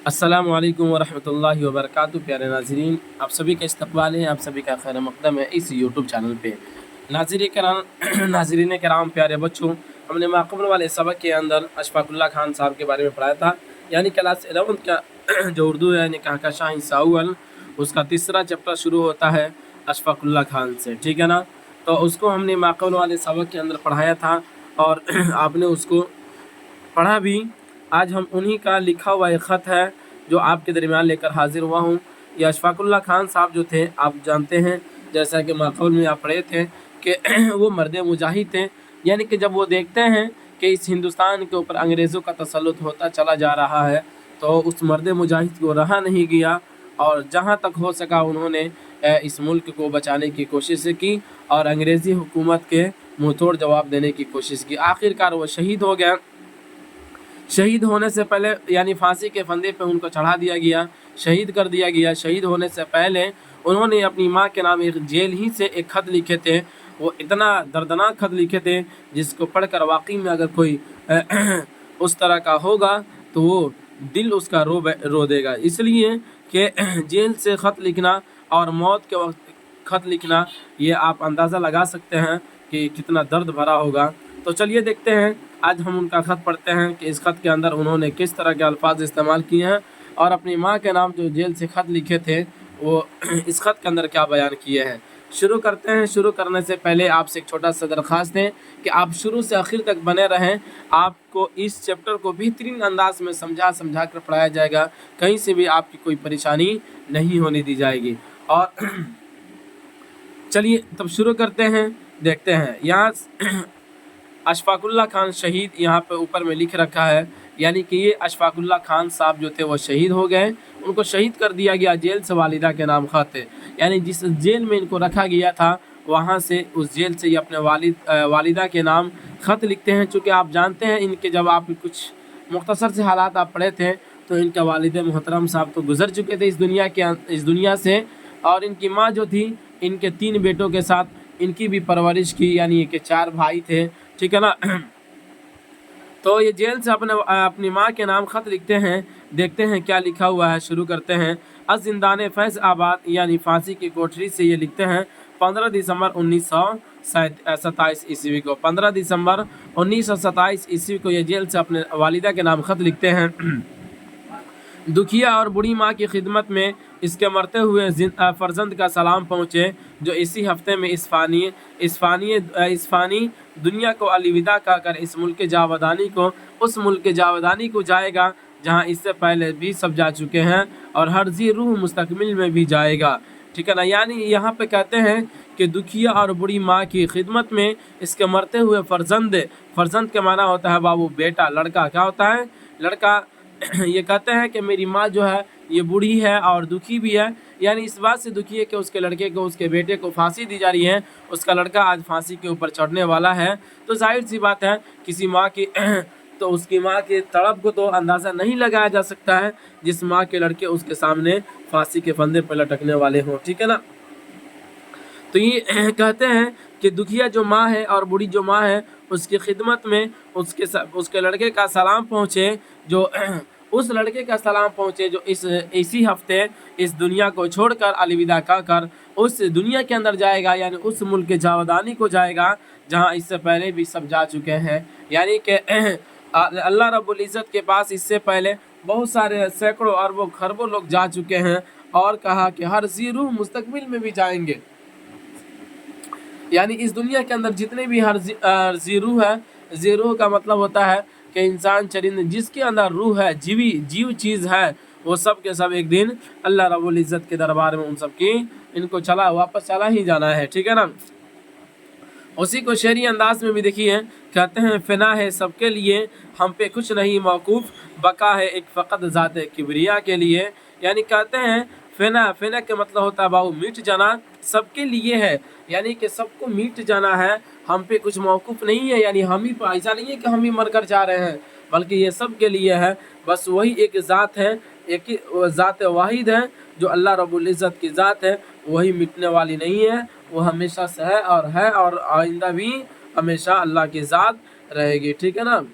अस्सलामु अलैकुम वरहमतुल्लाहि वबरकातुहू। प्यारे नाज़रीन, आप सभी का इस्तकबाल है, आप सभी का खैर मक़दम है इस यूट्यूब चैनल पे। नाज़रीन कराम, प्यारे बच्चों, हमने माक़बल वाले सबक के अंदर अशफ़ाक़ुल्लाह खान साहब के बारे में पढ़ाया था। यानी क्लास 11 का जो उर्दू है यानी कहकशां हिस्सा अव्वल, उसका तीसरा चैप्टर शुरू होता है अशफ़ाक़ुल्लाह खान से, ठीक है ना। तो उसको हमने माक़बल वाले सबक के अंदर पढ़ाया था और आपने उसको पढ़ा भी। आज हम उन्हीं का लिखा हुआ एक ख़त है जो आपके दरमियान लेकर हाजिर हुआ हूँ। ये अशफ़ाक़ुल्लाह खान साहब जो थे, आप जानते हैं, जैसा कि माक़बल में आप पढ़े थे कि वो मर्द मुजाहिद थे। यानी कि जब वो देखते हैं कि इस हिंदुस्तान के ऊपर अंग्रेज़ों का तसल्लुत होता चला जा रहा है, तो उस मर्द मुजाहिद को रहा नहीं गया और जहाँ तक हो सका उन्होंने इस मुल्क को बचाने की कोशिश की और अंग्रेज़ी हुकूमत के मुँह तोड़ जवाब देने की कोशिश की। आखिरकार वो शहीद हो गया। शहीद होने से पहले यानी फांसी के फंदे पे उनको चढ़ा दिया गया, शहीद कर दिया गया। शहीद होने से पहले उन्होंने अपनी माँ के नाम एक जेल ही से एक ख़त लिखे थे। वो इतना दर्दनाक ख़त लिखे थे जिसको पढ़कर वाकई में अगर कोई उस तरह का होगा तो वो दिल उसका रो देगा। इसलिए कि जेल से ख़त लिखना और मौत के वक्त ख़त लिखना, ये आप अंदाज़ा लगा सकते हैं कि कितना दर्द भरा होगा। तो चलिए देखते हैं, आज हम उनका ख़त पढ़ते हैं कि इस ख़त के अंदर उन्होंने किस तरह के अल्फाज इस्तेमाल किए हैं और अपनी माँ के नाम जो जेल से ख़त लिखे थे वो इस ख़त के अंदर क्या बयान किए हैं। शुरू करते हैं। शुरू करने से पहले आपसे एक छोटा सा दरख्वास्त है कि आप शुरू से आखिर तक बने रहें। आपको इस चैप्टर को बेहतरीन अंदाज में समझा कर पढ़ाया जाएगा, कहीं से भी आपकी कोई परेशानी नहीं होने दी जाएगी। और चलिए तब शुरू करते हैं, देखते हैं। यहाँ अशफ़ाक़ुल्लाह खान शहीद यहाँ पे ऊपर में लिख रखा है, यानी कि ये अशफ़ाक़ुल्लाह खान साहब जो थे वो शहीद हो गए। उनको शहीद कर दिया गया जेल से वालिदा के नाम ख़त, यानी जिस जेल में इनको रखा गया था वहाँ से, उस जेल से ये अपने वालिदा के नाम ख़त लिखते हैं। चूँकि आप जानते हैं इनके, जब आप कुछ मुख्तसर से हालात आप पढ़े थे तो इनका वालिद मोहतरम साहब तो गुज़र चुके थे इस दुनिया से, और इनकी माँ जो थी इनके 3 बेटों के साथ इनकी भी परवरिश की, यानी कि 4 भाई थे, ठीक है ना। तो ये जेल से अपनी माँ के नाम ख़त लिखते हैं। देखते हैं क्या लिखा हुआ है। शुरू करते हैं। ज़िंदान फैज़ आबाद यानी फांसी की कोठरी से ये लिखते हैं 15 दिसंबर 1927 ईस्वी को। 15 दिसंबर 1927 ईस्वी को ये जेल से अपने वालिदा के नाम ख़त लिखते हैं। दुखिया और बूढ़ी माँ की खिदमत में इसके मरते हुए फ़र्जंद का सलाम पहुँचे, जो इसी हफ्ते में इस फ़ानी दुनिया को अलविदा कहकर इस मुल्क जावदानी को, उस मुल्क जावदानी को जाएगा जहाँ इससे पहले भी सब जा चुके हैं और हर जी रूह मुस्तकबिल में भी जाएगा, ठीक है ना। यानी यहाँ पे कहते हैं कि दुखिया और बूढ़ी माँ की खिदमत में इसके मरते हुए फ़र्जंद के माना होता है बाबू, बेटा, लड़का। क्या होता है? लड़का। ये कहते हैं कि मेरी माँ जो है ये बूढ़ी है और दुखी भी है, यानी इस बात से दुखी है कि उसके लड़के को, उसके बेटे को फांसी दी जा रही है, उसका लड़का आज फांसी के ऊपर चढ़ने वाला है। तो जाहिर सी बात है किसी माँ की तो उसकी माँ के तड़प को तो अंदाज़ा नहीं लगाया जा सकता है जिस माँ के लड़के उसके सामने फांसी के फंदे पर लटकने वाले हों, ठीक है ना। तो ये कहते हैं कि दुखिया जो माँ है और बूढ़ी जो माँ है उसकी खिदमत में उसके लड़के का सलाम पहुँचे, जो उस लड़के का सलाम पहुँचे जो इसी हफ्ते इस दुनिया को छोड़कर अलविदा कहकर उस दुनिया के अंदर जाएगा, यानी उस मुल्क जावदानी को जाएगा जहाँ इससे पहले भी सब जा चुके हैं। यानी कि अल्लाह रब्बुल इज़्ज़त के पास इससे पहले बहुत सारे सैकड़ों अरबों खरबों लोग जा चुके हैं, और कहा कि हर जी रूह मुस्तकबिल में भी जाएंगे। यानी इस दुनिया के अंदर जितने भी हर जी रूह है, जी रूह का मतलब होता है कि इंसान, चरिंद, जिसके अंदर रूह है, जीव चीज़ है, वो सब के सब एक दिन अल्लाह रब्बुल इज़्ज़त के दरबार में उन सब की इनको वापस चला ही जाना है, ठीक है ना। उसी को शेरी अंदाज में भी देखिए, कहते हैं फ़ना है सबके लिए, हम पे कुछ नहीं मौकूफ़, बका है एक फ़कत ज़ात किबरिया के लिए। यानी कहते हैं फ़ना के मतलब होता है बाबू मिट जाना, सबके लिए है, यानी कि सबको मिट जाना है, हम पे कुछ मौकूफ़ नहीं है, यानी हम ही, ऐसा नहीं है कि हम ही मर कर जा रहे हैं, बल्कि ये सब के लिए है। बस वही एक ज़ात है, एक ही ज़ात वाहिद है जो अल्लाह रब्बुल इज़्ज़त की ज़ात है, वही मिटने वाली नहीं है, वो हमेशा से है और आइंदा भी हमेशा अल्लाह की ज़ात रहेगी, ठीक है ना।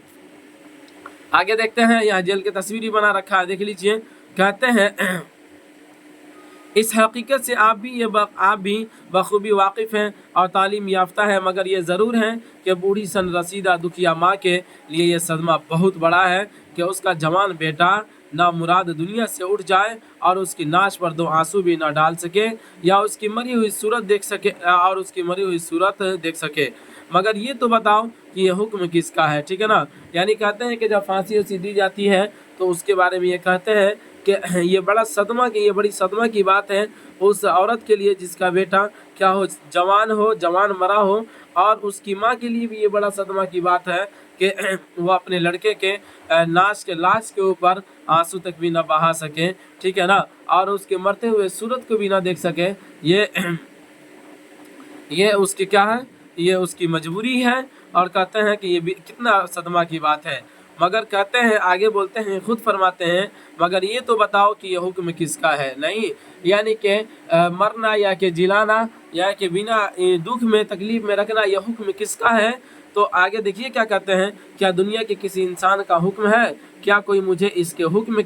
आगे देखते हैं। यहाँ जेल की तस्वीर भी बना रखा है, देख लीजिए। कहते हैं इस हकीकत से आप भी बखूबी वाकिफ़ हैं और तालीम याफ्ता है, मगर ये ज़रूर है कि बूढ़ी सन रसीदा दुखिया माँ के लिए ये सदमा बहुत बड़ा है कि उसका जवान बेटा ना मुराद दुनिया से उठ जाए और उसकी नाश पर दो आंसू भी ना डाल सके या उसकी मरी हुई सूरत देख सके। मगर ये तो बताओ कि ये हुक्म किसका है, ठीक है ना। यानी कहते हैं कि जब फांसी उसी दी जाती है तो उसके बारे में ये कहते हैं कि ये बड़ी सदमा की बात है उस औरत के लिए जिसका बेटा क्या हो, जवान मरा हो, और उसकी माँ के लिए भी ये बड़ा सदमा की बात है कि वो अपने लड़के के लाश के ऊपर आंसू तक भी ना बहा सके, ठीक है ना, और उसके मरते हुए सूरत को भी ना देख सके। ये उसकी क्या है, ये उसकी मजबूरी है। और कहते हैं कि ये भी कितना सदमा की बात है। मगर कहते हैं, आगे बोलते हैं, खुद फरमाते हैं, मगर ये तो बताओ कि ये हुक्म किसका है। नहीं, यानी कि मरना या कि जिलाना या कि बिना दुख में तकलीफ में रखना, ये हुक्म किसका है। तो आगे देखिए क्या कहते हैं, क्या दुनिया के किसी इंसान का हुक्म है? क्या कोई मुझे इसके हुक्म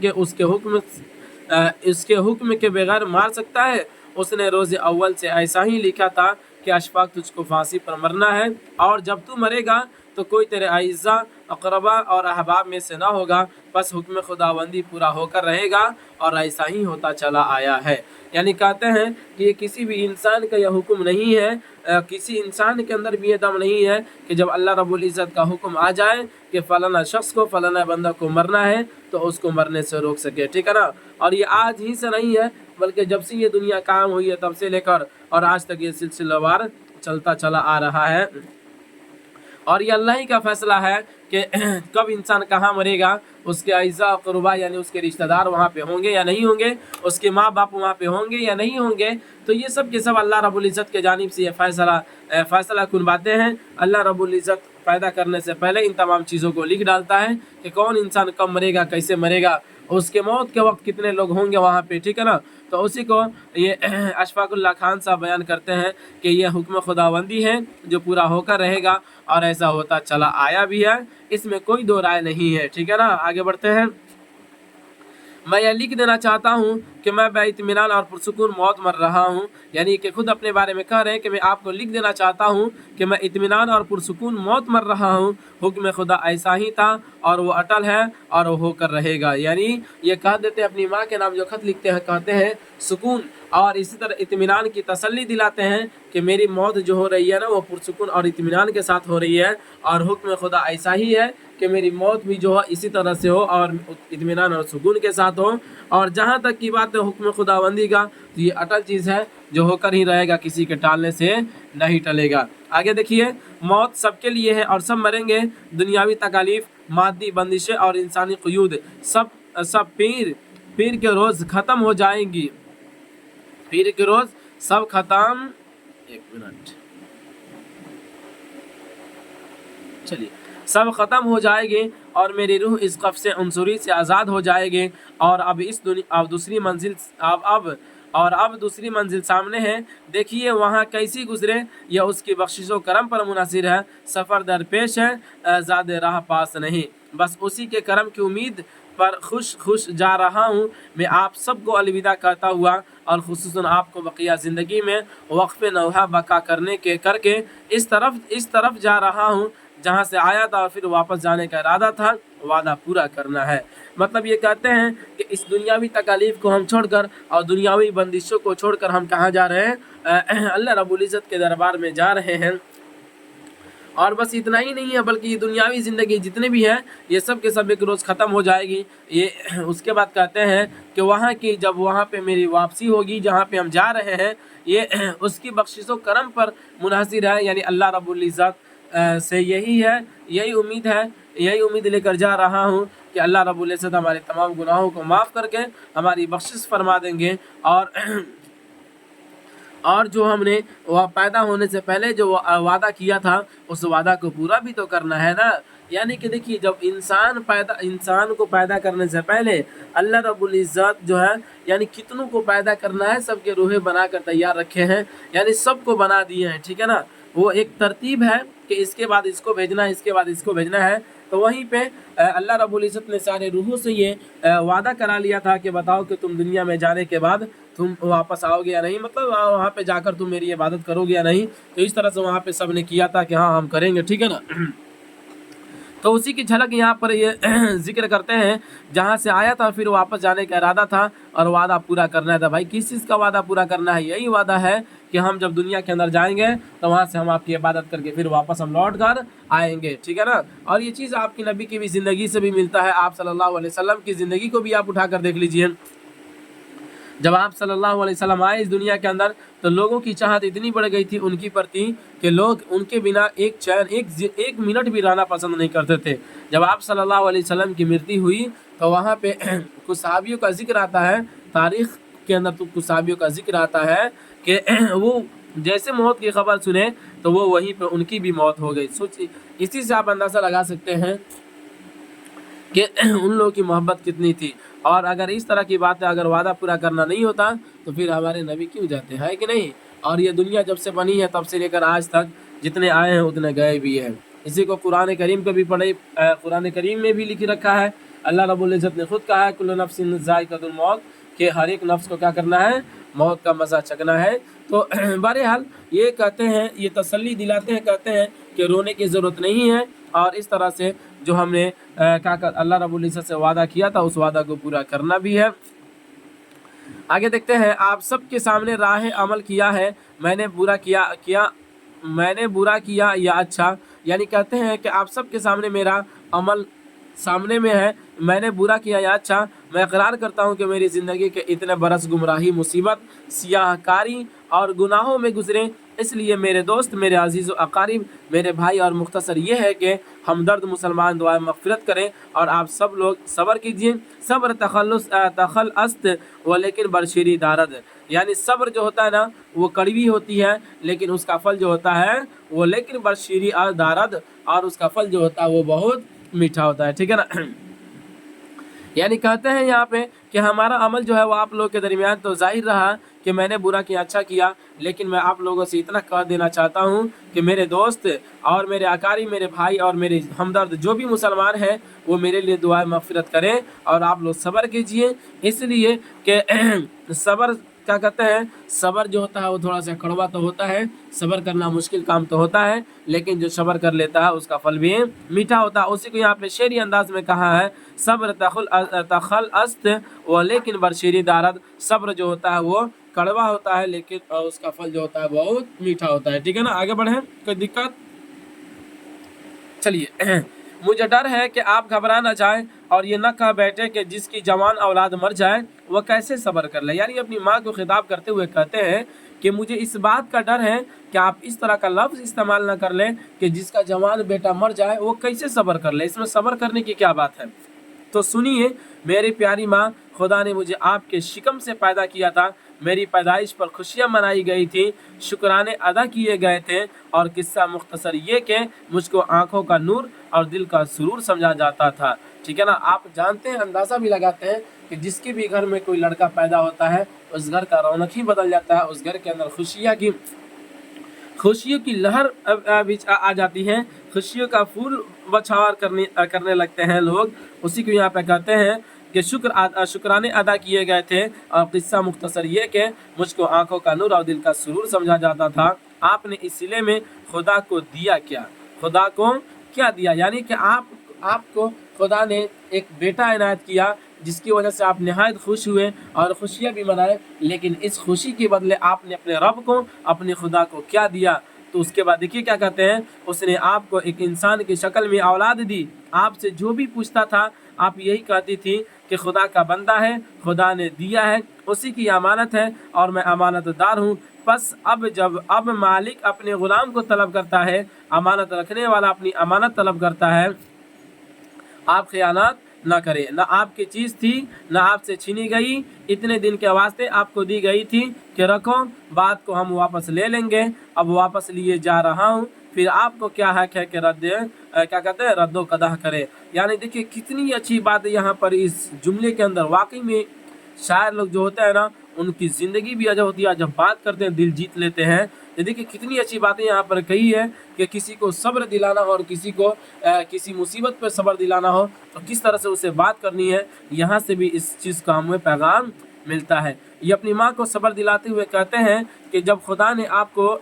के बगैर मार सकता है? उसने रोज़ अव्वल से ऐसा ही लिखा था कि अशफाक तुझको फांसी पर मरना है, और जब तू मरेगा तो कोई तेरे आइज़ा अक़रबा और अहबाब में से ना होगा, बस हुक्म खुदाबंदी पूरा होकर रहेगा, और ऐसा ही होता चला आया है। यानी कहते हैं कि ये किसी भी इंसान का यह हुक्म नहीं है, किसी इंसान के अंदर भी ये दम नहीं है कि जब अल्लाह रब्बुल इज़्ज़त का हुक्म आ जाए कि फ़लाना शख्स को, फ़लाना बंदा को मरना है, तो उसको मरने से रोक सके, ठीक है ना। और ये आज ही से नहीं है, बल्कि जब से ये दुनिया कायम हुई है तब से लेकर और आज तक ये सिलसिलावार चलता चला आ रहा है। और ये अल्लाह ही का फैसला है कि कब इंसान कहाँ मरेगा, उसके अइज़ा क़ुरबा यानी उसके रिश्तेदार वहाँ पे होंगे या नहीं होंगे, उसके माँ बाप वहाँ पे होंगे या नहीं होंगे। तो ये सब के सब अल्लाह रब्बुल इज़्ज़त के जानिब से ये फ़ैसला कुन बातें हैं। अल्लाह रब्बुल इज़्ज़त पैदा करने से पहले इन तमाम चीज़ों को लिख डालता है कि कौन इंसान कब मरेगा, कैसे मरेगा, उसके मौत के वक्त कितने लोग होंगे वहाँ पे, ठीक है ना। तो उसी को ये अशफाकुल्लाह खान साहब बयान करते हैं कि ये हुक्म खुदाबंदी है जो पूरा होकर रहेगा, और ऐसा होता चला आया भी है, इसमें कोई दो राय नहीं है, ठीक है ना। आगे बढ़ते हैं। मैं यह लिख देना चाहता हूँ कि मैं बेइत्मीनान और पुरसुकून मौत मर रहा हूँ। यानी कि खुद अपने बारे में कह रहे हैं कि मैं आपको लिख देना चाहता हूँ कि मैं इत्मीनान और पुरसुकून मौत मर रहा हूँ। हुक्म खुदा ऐसा ही था और वो अटल है और वो होकर रहेगा। यानी ये कह देते हैं, अपनी माँ के नाम जो खत लिखते हैं कहते हैं सुकून, और इसी तरह इत्मीनान की तसल्ली दिलाते हैं कि मेरी मौत जो हो रही है ना, वो पुरसुकून और इत्मीनान के साथ हो रही है, और हुक्म खुदा ऐसा ही है कि मेरी मौत भी जो है इसी तरह से हो और इत्मीनान और सुकून के साथ हो। और जहाँ तक की बात है हुक्म खुदाबंदी का, तो ये अटल चीज़ है जो होकर ही रहेगा, किसी के टालने से नहीं टलेगा। आगे देखिए, मौत सबके लिए है और सब मरेंगे। दुनियावी तकालीफ, मादी बंदिशें और इंसानी क़ुयूद सब पीर के रोज़ ख़त्म हो जाएंगी। पीर के रोज़ सब ख़त्म, एक मिनट, चलिए, सब ख़त्म हो जाएंगे और मेरी रूह इस क़फ़्स से अंसुरी से आज़ाद हो जाएगी। और अब दूसरी मंजिल सामने है। देखिए वहाँ कैसी गुजरे, यह उसकी बख्शिश करम पर मुनहसर है। सफ़र दरपेश है, ज़्यादा राह पास नहीं, बस उसी के करम की उम्मीद पर खुश जा रहा हूँ। मैं आप सबको अलविदा कहता हुआ और खुसूसन आपको बकिया ज़िंदगी में वक्फ़ नौहा बका करके इस तरफ जा रहा हूँ जहाँ से आया था और फिर वापस जाने का इरादा था। वादा पूरा करना है। मतलब ये कहते हैं कि इस दुनियावी तकालीफ को हम छोड़कर और दुनियावी बंदिशों को छोड़कर हम कहाँ जा रहे हैं? अल्लाह रब्बुल इज़्ज़त के दरबार में जा रहे हैं। और बस इतना ही नहीं है, बल्कि ये दुनियावी ज़िंदगी जितने भी हैं ये सब के सब एक रोज़ ख़त्म हो जाएगी। ये उसके बाद कहते हैं कि जब वहाँ पे मेरी वापसी होगी, जहाँ पे हम जा रहे हैं, ये उसकी बख्शिशों करम पर मुनहसर है। यानी अल्लाह रब्बुल इज़्ज़त से यही उम्मीद लेकर जा रहा हूँ कि अल्लाह रब्बुल इज़्ज़त हमारे तमाम गुनाहों को माफ़ करके हमारी बख्शिश फरमा देंगे। और जो हमने वह पैदा होने से पहले जो वादा किया था, उस वादा को पूरा भी तो करना है ना। यानी कि देखिए, जब इंसान को पैदा करने से पहले अल्लाह रब्बुल इज़्ज़त जो है, यानी कितनों को पैदा करना है, सबके रूहें बना कर तैयार रखे हैं, यानी सबको बना दिए हैं, ठीक है ना। वो एक तरतीब है कि इसके बाद इसको भेजना है, इसके बाद इसको भेजना है। तो तो वहीं पे अल्लाह रब्बुल इज़्ज़त ने सारे रूहों से ये वादा करा लिया था कि बताओ कि तुम दुनिया में जाने के बाद तुम वापस आओगे या नहीं, मतलब वहाँ पे जाकर तुम मेरी इबादत करोगे या नहीं। तो इस तरह से वहाँ पे सब ने किया था कि हाँ हम करेंगे, ठीक है ना। तो उसी की झलक यहाँ पर ये जिक्र करते हैं, जहाँ से आया था फिर वापस जाने का इरादा था और वादा पूरा करना था। भाई किस चीज़ का वादा पूरा करना है? यही वादा है कि हम जब दुनिया के अंदर जाएंगे तो वहाँ से हम आपकी इबादत करके फिर वापस हम लौट कर आएंगे, ठीक है ना। और ये चीज़ आपकी नबी की भी ज़िंदगी से भी मिलता है। आप सल्लल्लाहु अलैहि वसल्लम की ज़िंदगी को भी आप उठा कर देख लीजिए। जब आप सल्लल्लाहु अलैहि वसल्लम आए इस दुनिया के अंदर तो लोगों की चाहत इतनी बढ़ गई थी उनकी प्रति कि लोग उनके बिना एक मिनट भी रहना पसंद नहीं करते थे। जब आप सल्लल्लाहु अलैहि वसल्लम की मृत्यु हुई तो वहाँ पे कुछ सहाबियों का जिक्र आता है, तारीख़ के अंदर तो कुछ सहाबियों का जिक्र आता है कि वो जैसे मौत की खबर सुने तो वो वहीं पर उनकी भी मौत हो गई। सोचिए, इसी से आप अंदाज़ा लगा सकते हैं कि उन लोगों की मोहब्बत कितनी थी। और अगर इस तरह की बात है, अगर वादा पूरा करना नहीं होता तो फिर हमारे नबी क्यों जाते हैं, कि नहीं। और ये दुनिया जब से बनी है तब से लेकर आज तक जितने आए हैं उतने गए भी हैं। इसी को कुरान करीम को भी पढ़े, कुरान करीम में भी लिख रखा है। अल्लाह रब्बुल इज़्ज़त ने खुद कहा है कुल्लु नफ्सिन ज़ाइक़तुल मौत, कि हर एक नफ्स को क्या करना है, मौत का मज़ा चखना है। तो बहरहाल ये कहते हैं, ये तसल्ली दिलाते हैं, कहते हैं कि रोने की ज़रूरत नहीं है। और इस तरह से जो हमने क्या कर अल्लाह रब्बुल इज़्ज़त से वादा किया था उस वादा को पूरा करना भी है। आगे देखते हैं, आप सबके सामने राह अमल किया है, मैंने बुरा किया या अच्छा, यानी कहते हैं कि आप सबके सामने मेरा अमल सामने में है, मैंने बुरा किया या अच्छा। मैं इकरार करता हूँ कि मेरी ज़िंदगी के इतने बरस गुमराही, मुसीबत, सियाहकारी और गुनाहों में गुजरे, इसलिए मेरे दोस्त, मेरे अजीज़ व अकारिब, मेरे भाई, और मुख्तसर ये है कि हमदर्द मुसलमान दुआ मग़फ़िरत करें और आप सब लोग सब्र कीजिए। सब्र तखल्लस्त व लेकिन बरशीरी दारद, यानी सब्र जो होता है ना वो कड़वी होती है, लेकिन उसका फल जो होता है वो लेकिन बरशीरी दारद, और उसका फल जो होता है वो बहुत मीठा होता है, ठीक है ना। यानी कहते हैं यहाँ पे कि हमारा अमल जो है वो आप लोगों के दरमियान तो जाहिर रहा कि मैंने बुरा किया, अच्छा किया, लेकिन मैं आप लोगों से इतना कह देना चाहता हूँ कि मेरे दोस्त और मेरे अकारी, मेरे भाई और मेरे हमदर्द जो भी मुसलमान हैं वो मेरे लिए दुआ मग़फ़िरत करें और आप लोग सब्र कीजिए। इसलिए कि सब्र क्या कहते हैं, सब्र जो होता है वो थोड़ा सा कड़वा तो होता है, सब्र करना मुश्किल काम तो होता है, लेकिन जो सब्र कर लेता है उसका फल भी मीठा होता है। उसी को यहाँ पे शेरी अंदाज में कहा है, सब्र तखल्लस्त व लेकिन बरशीरी दारद, सब्र जो होता है वो कड़वा होता है लेकिन उसका फल जो होता है बहुत मीठा होता है, ठीक है ना। आगे बढ़ें, कोई दिक्कत? चलिए, मुझे डर है कि आप घबरा ना जाएं और ये न कह बैठे कि जिसकी जवान औलाद मर जाए वह कैसे सब्र कर ले। यानी अपनी माँ को खिताब करते हुए कहते हैं कि मुझे इस बात का डर है कि आप इस तरह का लफ्ज़ इस्तेमाल ना कर लें कि जिसका जवान बेटा मर जाए वो कैसे सब्र कर ले, इसमें सब्र करने की क्या बात है। तो सुनिए मेरी प्यारी माँ, खुदा ने मुझे आपके शिकम से पैदा किया था, मेरी पैदाइश पर खुशियाँ मनाई गई थी, शुक्राने अदा किए गए थे, और किस्सा मुख्तसर ये कि मुझको आँखों का नूर और दिल का सुरूर समझा जाता था, ठीक है ना। आप जानते हैं, अंदाज़ा भी लगाते हैं कि जिसके भी घर में कोई लड़का पैदा होता है उस घर का रौनक ही बदल जाता है, उस घर के अंदर खुशियों की लहर आ जाती है, खुशियों का फूल बछावर करने लगते हैं लोग। उसी को यहाँ पे कहते हैं कि शुक्राने अदा किए गए थे, और किस्सा मुख्तसर ये कि मुझको आंखों का नूर और दिल का सुरूर समझा जाता था। आपने इस सिले में खुदा को दिया क्या, खुदा को क्या दिया, यानी कि आपको खुदा ने एक बेटा इनायत किया जिसकी वजह से आप नहायत खुश हुए और खुशियाँ भी मनाए, लेकिन इस खुशी के बदले आपने अपने रब को, अपने खुदा को क्या दिया। तो उसके बाद देखिए क्या कहते हैं, उसने आपको एक इंसान की शक्ल में औलाद दी, आपसे जो भी पूछता था आप यही कहती थी कि खुदा का बंदा है, खुदा ने दिया है, उसी की अमानत है और मैं अमानतदार हूँ। बस अब मालिक अपने ग़ुलाम को तलब करता है, अमानत रखने वाला अपनी अमानत तलब करता है, आप खयानत ना करें। ना आपकी चीज़ थी ना आपसे छीनी गई, इतने दिन के वास्ते आपको दी गई थी कि रखो, बात को हम वापस ले लेंगे, अब वापस लिए जा रहा हूँ, फिर आपको क्या हक है कि रद्दो कदा करे। यानी देखिए कितनी अच्छी बात है यहाँ पर इस जुमले के अंदर। वाकई में शायर लोग जो होते हैं ना उनकी ज़िंदगी भी अजब होती है। जब बात करते हैं दिल जीत लेते हैं। ये देखिए कितनी अच्छी बातें यहाँ पर कही है कि किसी को सब्र दिलाना हो और किसी को किसी मुसीबत पर सब्र दिलाना हो तो किस तरह से उसे बात करनी है, यहाँ से भी इस चीज़ का हमें पैगाम मिलता है। ये अपनी माँ को सब्र दिलाते हुए कहते हैं कि जब खुदा ने आपको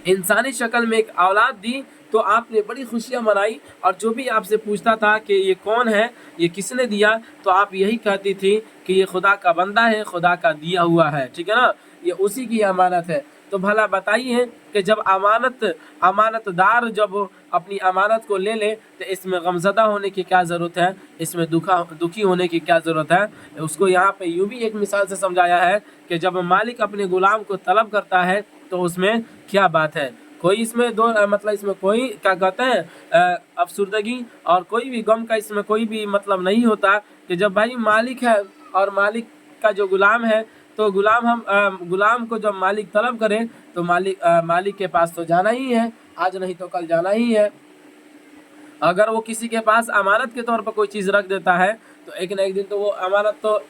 इंसानी शक्ल में एक औलाद दी तो आपने बड़ी खुशियाँ मनाई, और जो भी आपसे पूछता था कि ये कौन है, ये किसने दिया, तो आप यही कहती थी कि ये खुदा का बंदा है, खुदा का दिया हुआ है, ठीक है ना, ये उसी की अमानत है। तो भला बताइए कि जब अमानतदार जब अपनी अमानत को ले ले तो इसमें गमज़दा होने की क्या ज़रूरत है, इसमें दुखी होने की क्या ज़रूरत है। उसको यहाँ पे यूँ भी एक मिसाल से समझाया है कि जब मालिक अपने गुलाम को तलब करता है तो उसमें क्या बात है। कोई इसमें मतलब इसमें कोई क्या कहते हैं अफसुर्दगी और कोई भी गम का इसमें कोई भी मतलब नहीं होता कि जब भाई मालिक है और मालिक का जो गुलाम है तो गुलाम को जब मालिक तलब करे तो मालिक के पास तो जाना ही है, आज नहीं तो कल जाना ही है। अगर वो किसी के पास अमानत के तौर पर कोई चीज़ रख देता है तो एक न एक दिन तो वो अमानत तो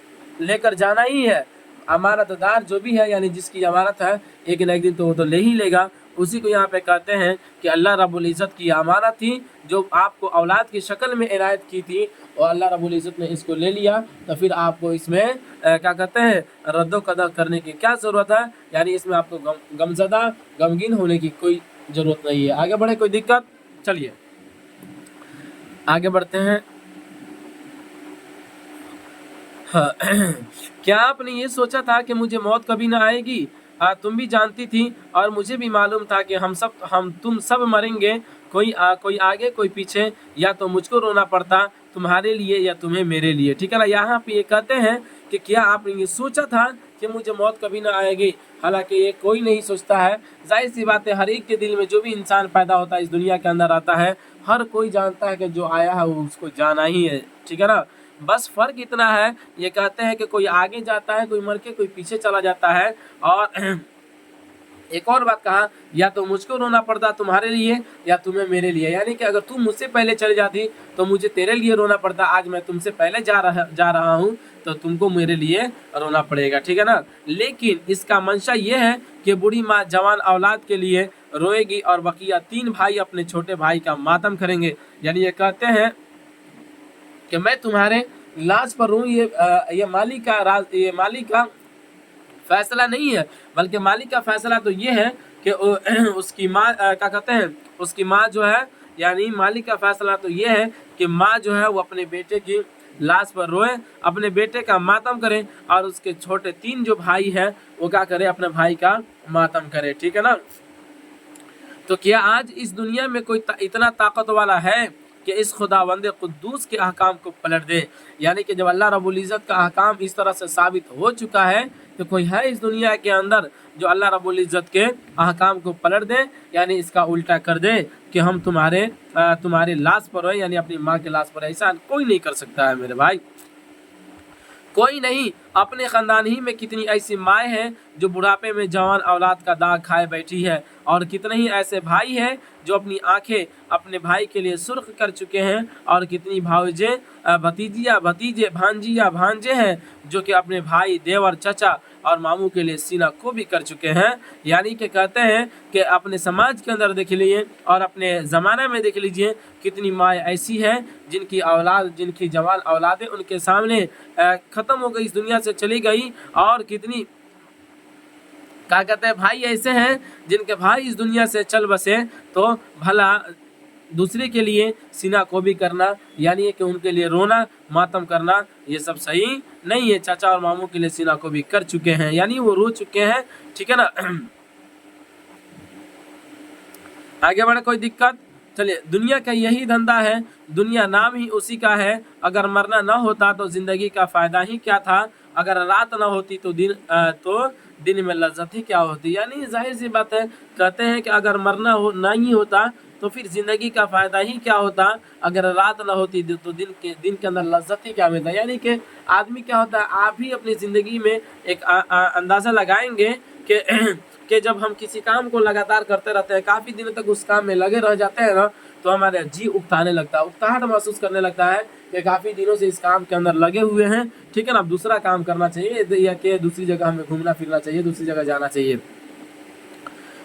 लेकर जाना ही है। अमानतदार जो भी है यानी जिसकी अमानत है एक न एक दिन तो वो तो ले ही लेगा। उसी को यहाँ पे कहते हैं कि अल्लाह रब्बुल इज़्ज़त की अमानत थी जो आपको औलाद की शक्ल में इनायत की थी और अल्लाह रब्बुल इज़्ज़त ने इसको ले लिया, तो फिर आपको इसमें क्या कहते हैं रद्दो कदा करने की क्या ज़रूरत है, यानी इसमें आपको गमज़दा गमगीन होने की कोई ज़रूरत नहीं है। आगे बढ़े, कोई दिक्कत? चलिए आगे बढ़ते हैं। हाँ क्या आपने ये सोचा था कि मुझे मौत कभी ना आएगी? तुम भी जानती थी और मुझे भी मालूम था कि तुम सब मरेंगे, कोई आगे कोई पीछे, या तो मुझको रोना पड़ता तुम्हारे लिए या तुम्हें मेरे लिए, ठीक है ना। यहाँ पे ये कहते हैं कि क्या आपने ये सोचा था कि मुझे मौत कभी ना आएगी। हालांकि ये कोई नहीं सोचता है, जाहिर सी बात है, हर एक के दिल में जो भी इंसान पैदा होता है इस दुनिया के अंदर आता है, हर कोई जानता है कि जो आया है वो उसको जाना ही है, ठीक है ना। बस फ़र्क इतना है, ये कहते हैं कि कोई आगे जाता है, कोई मर के कोई पीछे चला जाता है। और एक और बात कहा, या तो मुझको रोना पड़ता तुम्हारे लिए या तुम्हें मेरे लिए, यानी कि अगर तुम मुझसे पहले चली जाती तो मुझे तेरे लिए रोना पड़ता, आज मैं तुमसे पहले जा रहा हूँ तो तुमको मेरे लिए रोना पड़ेगा, ठीक है ना। लेकिन इसका मंशा ये है कि बूढ़ी माँ जवान औलाद के लिए रोएगी और बकिया 3 भाई अपने छोटे भाई का मातम करेंगे। यानी ये कहते हैं कि मैं तुम्हारे लाश पर हूँ, ये मालिक का फैसला नहीं है, बल्कि मालिक का फैसला तो ये है कि उसकी माँ क्या कहते हैं, उसकी माँ जो है, यानी मालिक का फैसला तो ये है कि माँ जो है वो अपने बेटे की लाश पर रोए, अपने बेटे का मातम करे, और उसके छोटे 3 जो भाई हैं वो क्या करे, अपने भाई का मातम करे, ठीक है ना। तो क्या आज इस दुनिया में कोई इतना ताकत वाला है कि इस खुदावंद कुद्दूस के अहकाम को पलट दे। यानी कि जब अल्लाह रब्बुल इज़्ज़त का अहकाम इस तरह से साबित हो चुका है तो कोई है इस दुनिया के अंदर जो अल्लाह रब्बुल इज़्ज़त के अहकाम को पलट दे, यानी इसका उल्टा कर दे कि हम तुम्हारे लाश पर हो, यानी अपनी माँ के लाश पर। ऐसा कोई नहीं कर सकता है मेरे भाई, कोई नहीं। अपने ख़ानदान ही में कितनी ऐसी माएँ हैं जो बुढ़ापे में जवान औलाद का दाग खाए बैठी है, और कितने ही ऐसे भाई हैं जो अपनी आंखें अपने भाई के लिए सुर्ख कर चुके हैं, और कितनी भावजें भतीजियाँ भतीजे भांजियाँ भांजे हैं जो कि अपने भाई देवर चचा और मामू के लिए सीना को भी कर चुके हैं। यानी कि कहते हैं कि अपने समाज के अंदर देख लीजिए और अपने ज़माने में देख लीजिए कितनी माएँ ऐसी हैं जिनकी जवान औलादें उनके सामने ख़त्म हो गई, इस दुनिया से चली गई, और कितनी क्या कहते हैं भाई ऐसे हैं जिनके भाई इस दुनिया से चल बसे, तो भला दूसरे के लिए सीना को भी करना, यानी कि उनके लिए रोना मातम करना, ये सब सही नहीं है। चाचा और मामू के लिए सीना को भी कर चुके हैं, यानी वो रो चुके हैं, ठीक है ना। आगे बढ़े, कोई दिक्कत? चलिए, दुनिया का यही धंधा है, दुनिया नाम ही उसी का है। अगर मरना न होता तो ज़िंदगी का फ़ायदा ही क्या था, अगर रात न होती तो दिन में लज्जत ही क्या होती। यानी जाहिर सी बात है, कहते हैं कि अगर मरना नहीं होता तो फिर ज़िंदगी का फ़ायदा ही क्या होता, अगर रात न होती तो दिन के अंदर लज्जत ही क्या मिलता। यानी कि आदमी क्या होता है, आप भी अपनी ज़िंदगी में एक अंदाज़ा लगाएंगे कि जब हम किसी काम को लगातार करते रहते हैं, काफ़ी दिनों तक उस काम में लगे रह जाते हैं ना, तो हमारे जी उकताने लगता है, उकताहट महसूस करने लगता है कि काफ़ी दिनों से इस काम के अंदर लगे हुए हैं, ठीक है ना, अब दूसरा काम करना चाहिए या कि दूसरी जगह हमें घूमना फिरना चाहिए, दूसरी जगह जाना चाहिए।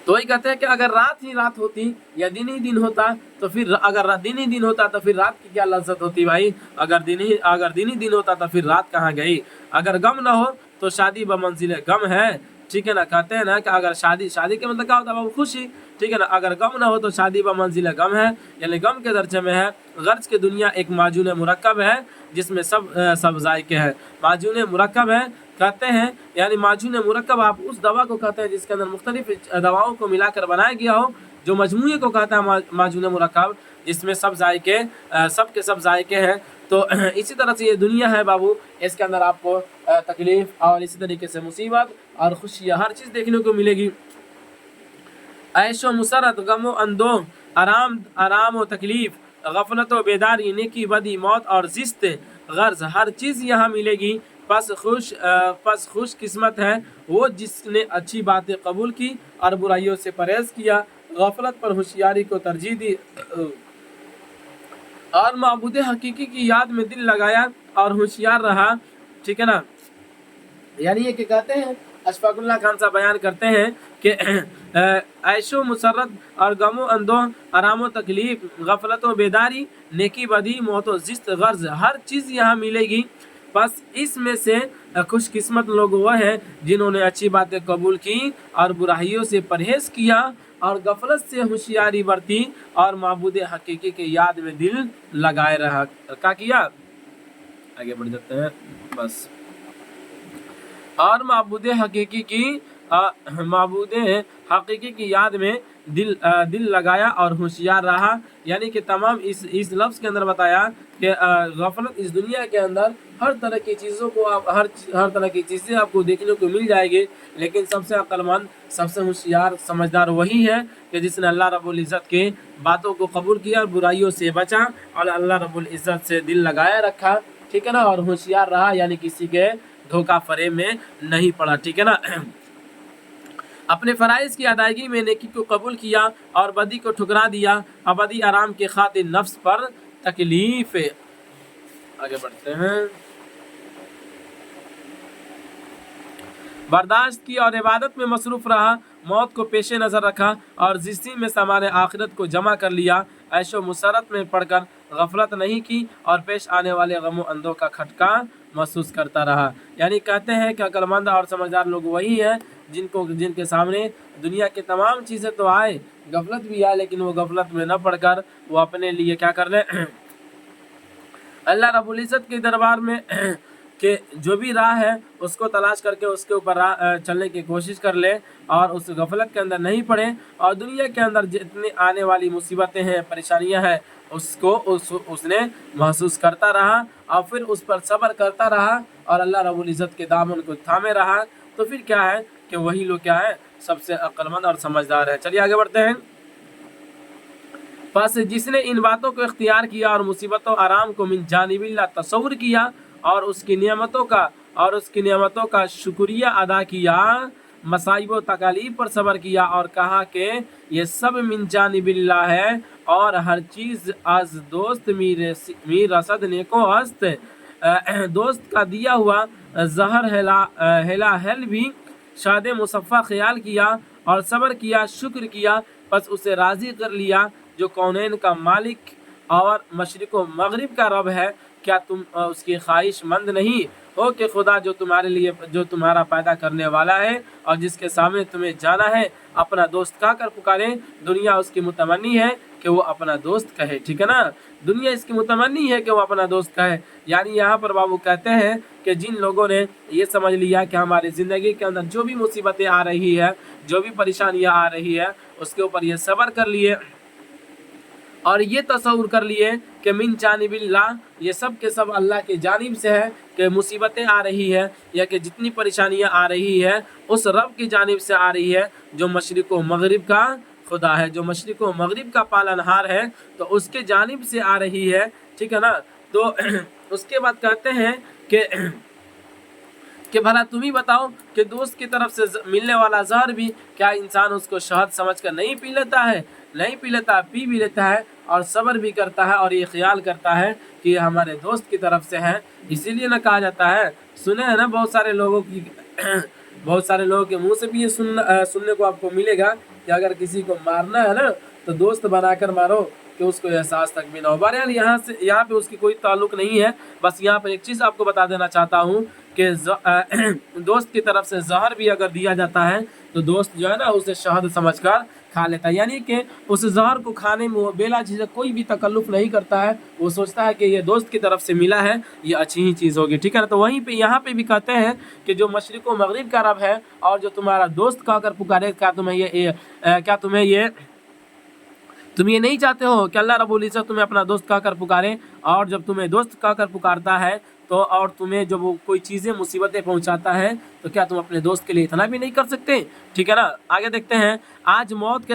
तो वही कहते हैं कि अगर रात ही रात होती या दिन ही दिन होता तो फिर अगर दिन ही दिन होता तो फिर रात की क्या लज्जत होती भाई। अगर दिन ही दिन होता तो फिर रात कहाँ गई। अगर गम ना हो तो शादी बमंजिल गम है, ठीक है ना। कहते हैं ना कि अगर शादी के मतलब क्या होता है बाबू, खुशी, ठीक है ना। अगर गम ना हो तो शादी बमंजिल गम है, यानी गम के दर्जे में है। गर्ज की दुनिया एक माजून मुरक्कब है जिसमें सब जायके हैं। माजून मुरक्कब है कहते हैं, यानी माजून मुरक्कब आप उस दवा को कहते हैं जिसके अंदर मुख्तलिफ दवाओं को मिलाकर बनाया गया हो, जो मजमूए को कहता है माजून मुरक्कब, जिसमें सब जायके सब जायके हैं। तो इसी तरह से ये दुनिया है बाबू, इसके अंदर आपको तकलीफ और इसी तरीके से मुसीबत और खुशियाँ हर चीज़ देखने को मिलेगी। ऐशो मुसरत, गमो अंदो, आराम व तकलीफ, गफलत व बेदारी, नेकी बदी, मौत और जिस्त गर्ज, हर चीज़ यहाँ मिलेगी। बस खुश किस्मत है वो जिसने अच्छी बातें कबूल की और बुराइयों से परहेज किया, गफलत पर होशियारी को तरजीह दी और माबूद हकीकी की याद में दिल लगाया और होशियार रहा, ठीक है ना। यानी ये क्या कहते हैं, अशफाकुल्लाह खान साहब बयान करते हैं कि ऐशो मुसरत और गमो अंदो, आराम तकलीफ, गफलत व बेदारी, नेकी बदी, मौत व जिस्त गर्ज, हर चीज़ यहाँ मिलेगी। बस इसमें से खुशकिस्मत लोग वह है जिन्होंने अच्छी बातें कबूल की और बुराइयों से परहेज किया और गफलत से होशियारी बरती और माबूद हकीकी के याद में दिल लगाए रहा। क्या किया, आगे बढ़ जाते हैं बस। और माबूद हकीकी की याद में दिल लगाया और होशियार रहा, यानी कि तमाम इस लफ्ज़ के अंदर बताया कि गफलत इस दुनिया के अंदर हर तरह की चीज़ों को आप हर तरह की चीज़ें आपको देखने को मिल जाएगी, लेकिन सबसे अक्लमंद सबसे होशियार समझदार वही है कि जिसने अल्लाह रब्बुल इज़्ज़त के बातों को कबूल किया और बुराइयों से बचा और अल्लाह रब्बुल इज़्ज़त से दिल लगाए रखा, ठीक है ना, और होशियार रहा, यानी किसी के धोखा फरेब में नहीं पड़ा, ठीक है ना। अपने फ़राइज़ की अदायगी में नेकी को कबूल किया और बदी को ठुकरा दिया, अबदी आराम के खातिर नफ्स पर तकलीफ। आगे बढ़ते हैं। बर्दाश्त की और इबादत में मसरूफ़ रहा, मौत को पेश नज़र रखा और जिस्ती में सामान आखिरत को जमा कर लिया। ऐशो मुसरत में पढ़कर गफलत नहीं की और पेश आने वाले गमो अंदों का खटका महसूस करता रहा। यानी कहते हैं कि अक्लमंद और समझदार लोग वही हैं जिनके सामने दुनिया की तमाम चीज़ें तो आए, गफलत भी आए, लेकिन वो गफलत में न पढ़कर वो अपने लिए क्या कर ले, अल्लाह रब्बुल इज़्ज़त के दरबार में कि जो भी राह है उसको तलाश करके उसके ऊपर चलने की कोशिश कर ले और उस गफलत के अंदर नहीं पड़े और दुनिया के अंदर जितनी आने वाली मुसीबतें हैं, परेशानियां हैं, उसको उसने महसूस करता रहा और फिर उस पर सब्र करता रहा और अल्लाह रब्बुल इज़्ज़त के दामन को थामे रहा। तो फिर क्या है कि वही लोग क्या है, सबसे अक्लमंद और समझदार है। चलिए आगे बढ़ते हैं। बस जिसने इन बातों को इख्तियार किया और मुसीबतों आराम को मिन जानिबिल्लाह तसव्वुर किया और उसकी नियमतों का शुक्रिया अदा किया, मसाइब व तकालीफ पर सब्र किया और कहा कि ये सब मिन जानिबिल्लाह है और हर चीज़ आज दोस्त मीर रसद नेको हस्त, दोस्त का दिया हुआ जहर हेला हेल भी शाद मुसफ़ा ख्याल किया और सब्र किया, शुक्र किया, बस उसे राज़ी कर लिया जो कौनैन का मालिक और मशरिक़ व मग़रिब का रब है। क्या तुम उसकी ख्वाहिशमंद नहीं हो कि खुदा जो तुम्हारा पैदा करने वाला है और जिसके सामने तुम्हें जाना है अपना दोस्त कहकर पुकारे। दुनिया उसकी मुतमन्नी है कि वो अपना दोस्त कहे, ठीक है ना, दुनिया इसकी मुतमन्नी है कि वो अपना दोस्त कहे। यानी यहाँ पर बाबू कहते हैं कि जिन लोगों ने ये समझ लिया कि हमारी ज़िंदगी के अंदर जो भी मुसीबतें आ रही है, जो भी परेशानियाँ आ रही है, उसके ऊपर ये सब्र कर लिए और ये तसव्वुर कर लिए कि मिन जानिबिल्लाह, ये सब के सब अल्लाह के जानिब से है कि मुसीबतें आ रही है या कि जितनी परेशानियां आ रही है उस रब की जानिब से आ रही है जो मशरिक़ व मग़रिब का खुदा है, जो मशरिक़ व मग़रिब का पालनहार है, तो उसके जानिब से आ रही है, ठीक है ना। तो उसके बाद कहते हैं कि भला तुम ही बताओ कि दोस्त की तरफ से मिलने वाला जहर भी क्या इंसान उसको शहद समझकर नहीं पी लेता है, नहीं पी लेता, पी भी लेता है اور صبر بھی کرتا ہے اور یہ خیال کرتا ہے کہ یہ ہمارے دوست کی طرف سے ہے. اسی لیے نہ کہا جاتا ہے, سنے ہیں نا بہت سارے لوگوں کی بہت سارے لوگوں کے منہ سے بھی یہ سننے کو آپ کو ملے گا کہ اگر کسی کو مارنا ہے نا تو دوست بنا کر مارو کہ اس کو احساس تک بھی نہ ہو. بہرحال یہاں پہ اس کی کوئی تعلق نہیں ہے. بس یہاں پہ ایک چیز آپ کو بتا دینا چاہتا ہوں کہ دوست کی طرف سے زہر بھی اگر دیا جاتا ہے تو دوست جو ہے نا اسے شہد سمجھ کر کھا لیتا ہے. یعنی کہ اس زہر کو کھانے میں وہ بلا جھجک کوئی بھی تکلف نہیں کرتا ہے. وہ سوچتا ہے کہ یہ دوست کی طرف سے ملا ہے, یہ اچھی ہی چیز ہوگی. ٹھیک ہے نا. تو وہیں پہ یہاں پہ بھی کہتے ہیں کہ جو مشرق و مغرب کا رب ہے اور جو تمہارا دوست کہہ کر پکارے, تم یہ نہیں چاہتے ہو کہ اللہ رب العزت تمہیں اپنا دوست کہہ کر پکارے, اور جب تمہیں دوست کہہ کر پکارتا ہے تو اور تمہیں جب وہ کوئی چیزیں مصیبتیں پہنچاتا ہے تو کیا تم اپنے دوست کے لیے اتنا بھی نہیں کر سکتے؟ ٹھیک ہے نا. آگے دیکھتے ہیں. آج موت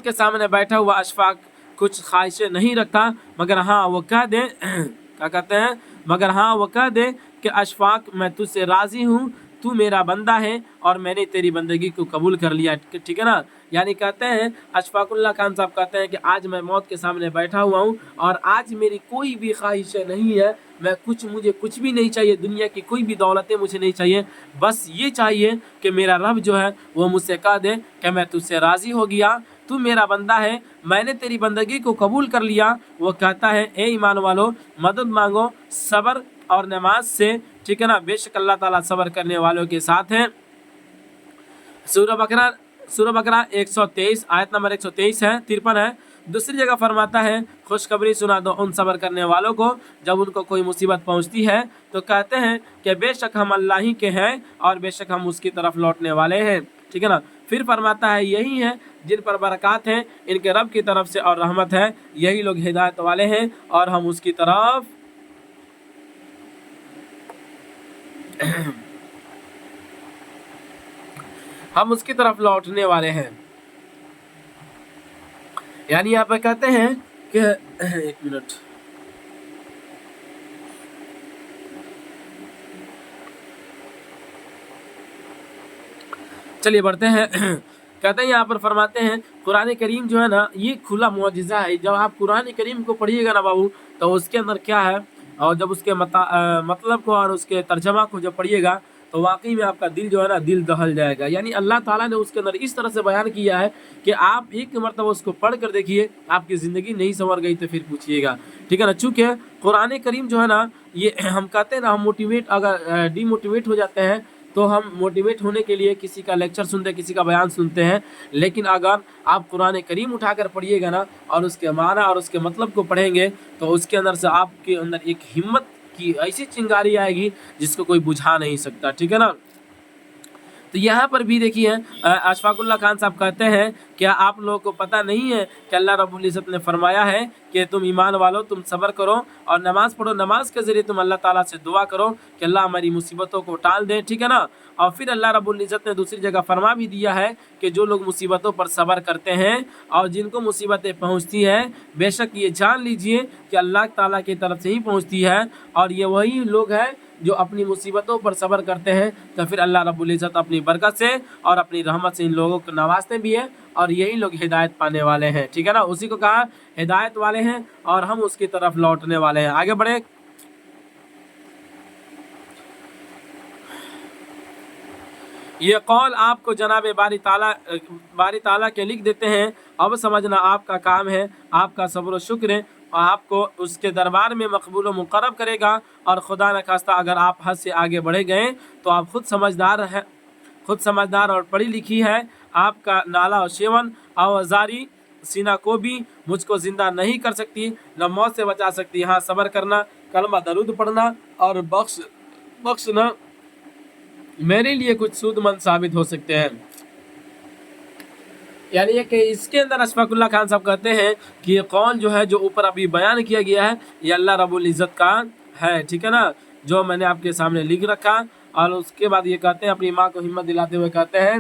کے سامنے بیٹھا ہوا اشفاق کچھ خواہشیں نہیں رکھتا, مگر ہاں وہ کہہ دے کیا کہتے ہیں, مگر ہاں وہ کہہ دے کہ اشفاق میں تجھ سے راضی ہوں, تو میرا بندہ ہے اور میں نے تیری بندگی کو قبول کر لیا. ٹھیک ہے نا. یعنی کہتے ہیں اشفاق اللہ خان صاحب کہتے ہیں کہ آج میں موت کے سامنے بیٹھا ہوا ہوں اور آج میری کوئی بھی خواہشیں نہیں ہے, مجھے کچھ بھی نہیں چاہیے, دنیا کی کوئی بھی دولتیں مجھے نہیں چاہیے, بس یہ چاہیے کہ میرا رب جو ہے وہ مجھ سے کہہ دے کہ میں تجھ سے راضی ہو گیا, تو میرا بندہ ہے, میں نے تیری بندگی کو قبول کر لیا. وہ کہتا ہے اے ایمان والو مدد مانگو صبر اور نماز سے. ٹھیک ہے نا. بے شک اللہ تعالیٰ صبر کرنے والوں کے ساتھ ہیں. سورہ بقرہ 123 آیت نمبر 123 ہے, 53 ہے. دوسری جگہ فرماتا ہے خوشخبری سنا دو ان صبر کرنے والوں کو جب ان کو کوئی مصیبت پہنچتی ہے تو کہتے ہیں کہ بے شک ہم اللہ ہی کے ہیں اور بے شک ہم اس کی طرف لوٹنے والے ہیں. ٹھیک ہے نا. پھر فرماتا ہے یہی ہیں جن پر برکات ہیں ان کے رب کی طرف سے اور رحمت ہے, یہی لوگ ہدایت والے ہیں اور ہم اس کی طرف لوٹنے والے ہیں. یعنی یہاں پہ کہتے ہیں کہ ایک منٹ, چلیے بڑھتے ہیں. کہتے ہیں یہاں پر فرماتے ہیں قرآن کریم جو ہے نا یہ کھلا معجزہ ہے. جب آپ قرآن کریم کو پڑھیے گا نا بابو تو اس کے اندر کیا ہے, اور جب اس کے مطلب کو اور اس کے ترجمہ کو جب پڑھیے گا تو واقعی میں آپ کا دل جو ہے نا دل دہل جائے گا. یعنی اللہ تعالیٰ نے اس کے اندر اس طرح سے بیان کیا ہے کہ آپ ایک مرتبہ اس کو پڑھ کر دیکھیے, آپ کی زندگی نہیں سنور گئی تو پھر پوچھیے گا. ٹھیک ہے نا. چونکہ قرآن کریم جو ہے نا یہ ہم کہتے ہیں نا, ہم اگر ڈی موٹیویٹ ہو جاتے ہیں تو ہم موٹیویٹ ہونے کے لیے کسی کا لیکچر سنتے ہیں, کسی کا بیان سنتے ہیں, لیکن اگر آپ قرآن کریم اٹھا کر پڑھیے گا نا اور اس کے معنی اور اس کے مطلب کو پڑھیں گے تو اس کے اندر سے آپ کے اندر ایک ہمت کی ایسی چنگاری آئے گی جس کو کوئی بجھا نہیں سکتا. ٹھیک ہے نا. تو یہاں پر بھی دیکھیے اشفاق اللہ خان صاحب کہتے ہیں کیا آپ لوگوں کو پتہ نہیں ہے کہ اللہ رب العزت نے فرمایا ہے کہ تم ایمان والو تم صبر کرو اور نماز پڑھو, نماز کے ذریعے تم اللہ تعالیٰ سے دعا کرو کہ اللہ ہماری مصیبتوں کو ٹال دے. ٹھیک ہے نا. اور پھر اللہ رب العزت نے دوسری جگہ فرما بھی دیا ہے کہ جو لوگ مصیبتوں پر صبر کرتے ہیں اور جن کو مصیبتیں پہنچتی ہیں بے شک یہ جان لیجئے کہ اللہ تعالیٰ کی طرف سے ہی پہنچتی ہے, اور یہ وہی لوگ ہیں جو اپنی مصیبتوں پر صبر کرتے ہیں تو پھر اللہ رب العزت اپنی برکت سے اور اپنی رحمت سے ان لوگوں کو نوازتے بھی ہیں اور یہی لوگ ہدایت پانے والے ہیں. ٹھیک ہے نا. اسی کو کہا ہدایت والے ہیں اور ہم اس کی طرف لوٹنے والے ہیں. آگے بڑھے. یہ قول آپ کو جناب باری تعالیٰ کے لکھ دیتے ہیں, اب سمجھنا آپ کا کام ہے, آپ کا صبر و شکر ہے, اور آپ کو اس کے دربار میں مقبول و مقرب کرے گا. اور خدا نخواستہ اگر آپ حد سے آگے بڑھے گئے تو آپ خود سمجھدار اور پڑھی لکھی ہے. آپ کا نالا و شیون آوازاری سینہ کو بھی مجھ کو زندہ نہیں کر سکتی, نہ موت سے بچا سکتی. ہاں صبر کرنا, کلمہ درود پڑھنا اور بخشنا میرے لیے کچھ سود مند ثابت ہو سکتے ہیں. یعنی کہ اس کے اندر اشفاق اللہ خان صاحب کہتے ہیں کہ یہ قول جو ہے جو اوپر ابھی بیان کیا گیا ہے یہ اللہ رب العزت کا ہے. ٹھیک ہے نا. جو میں نے آپ کے سامنے لکھ رکھا, اور اس کے بعد یہ کہتے ہیں اپنی ماں کو ہمت دلاتے ہوئے کہتے ہیں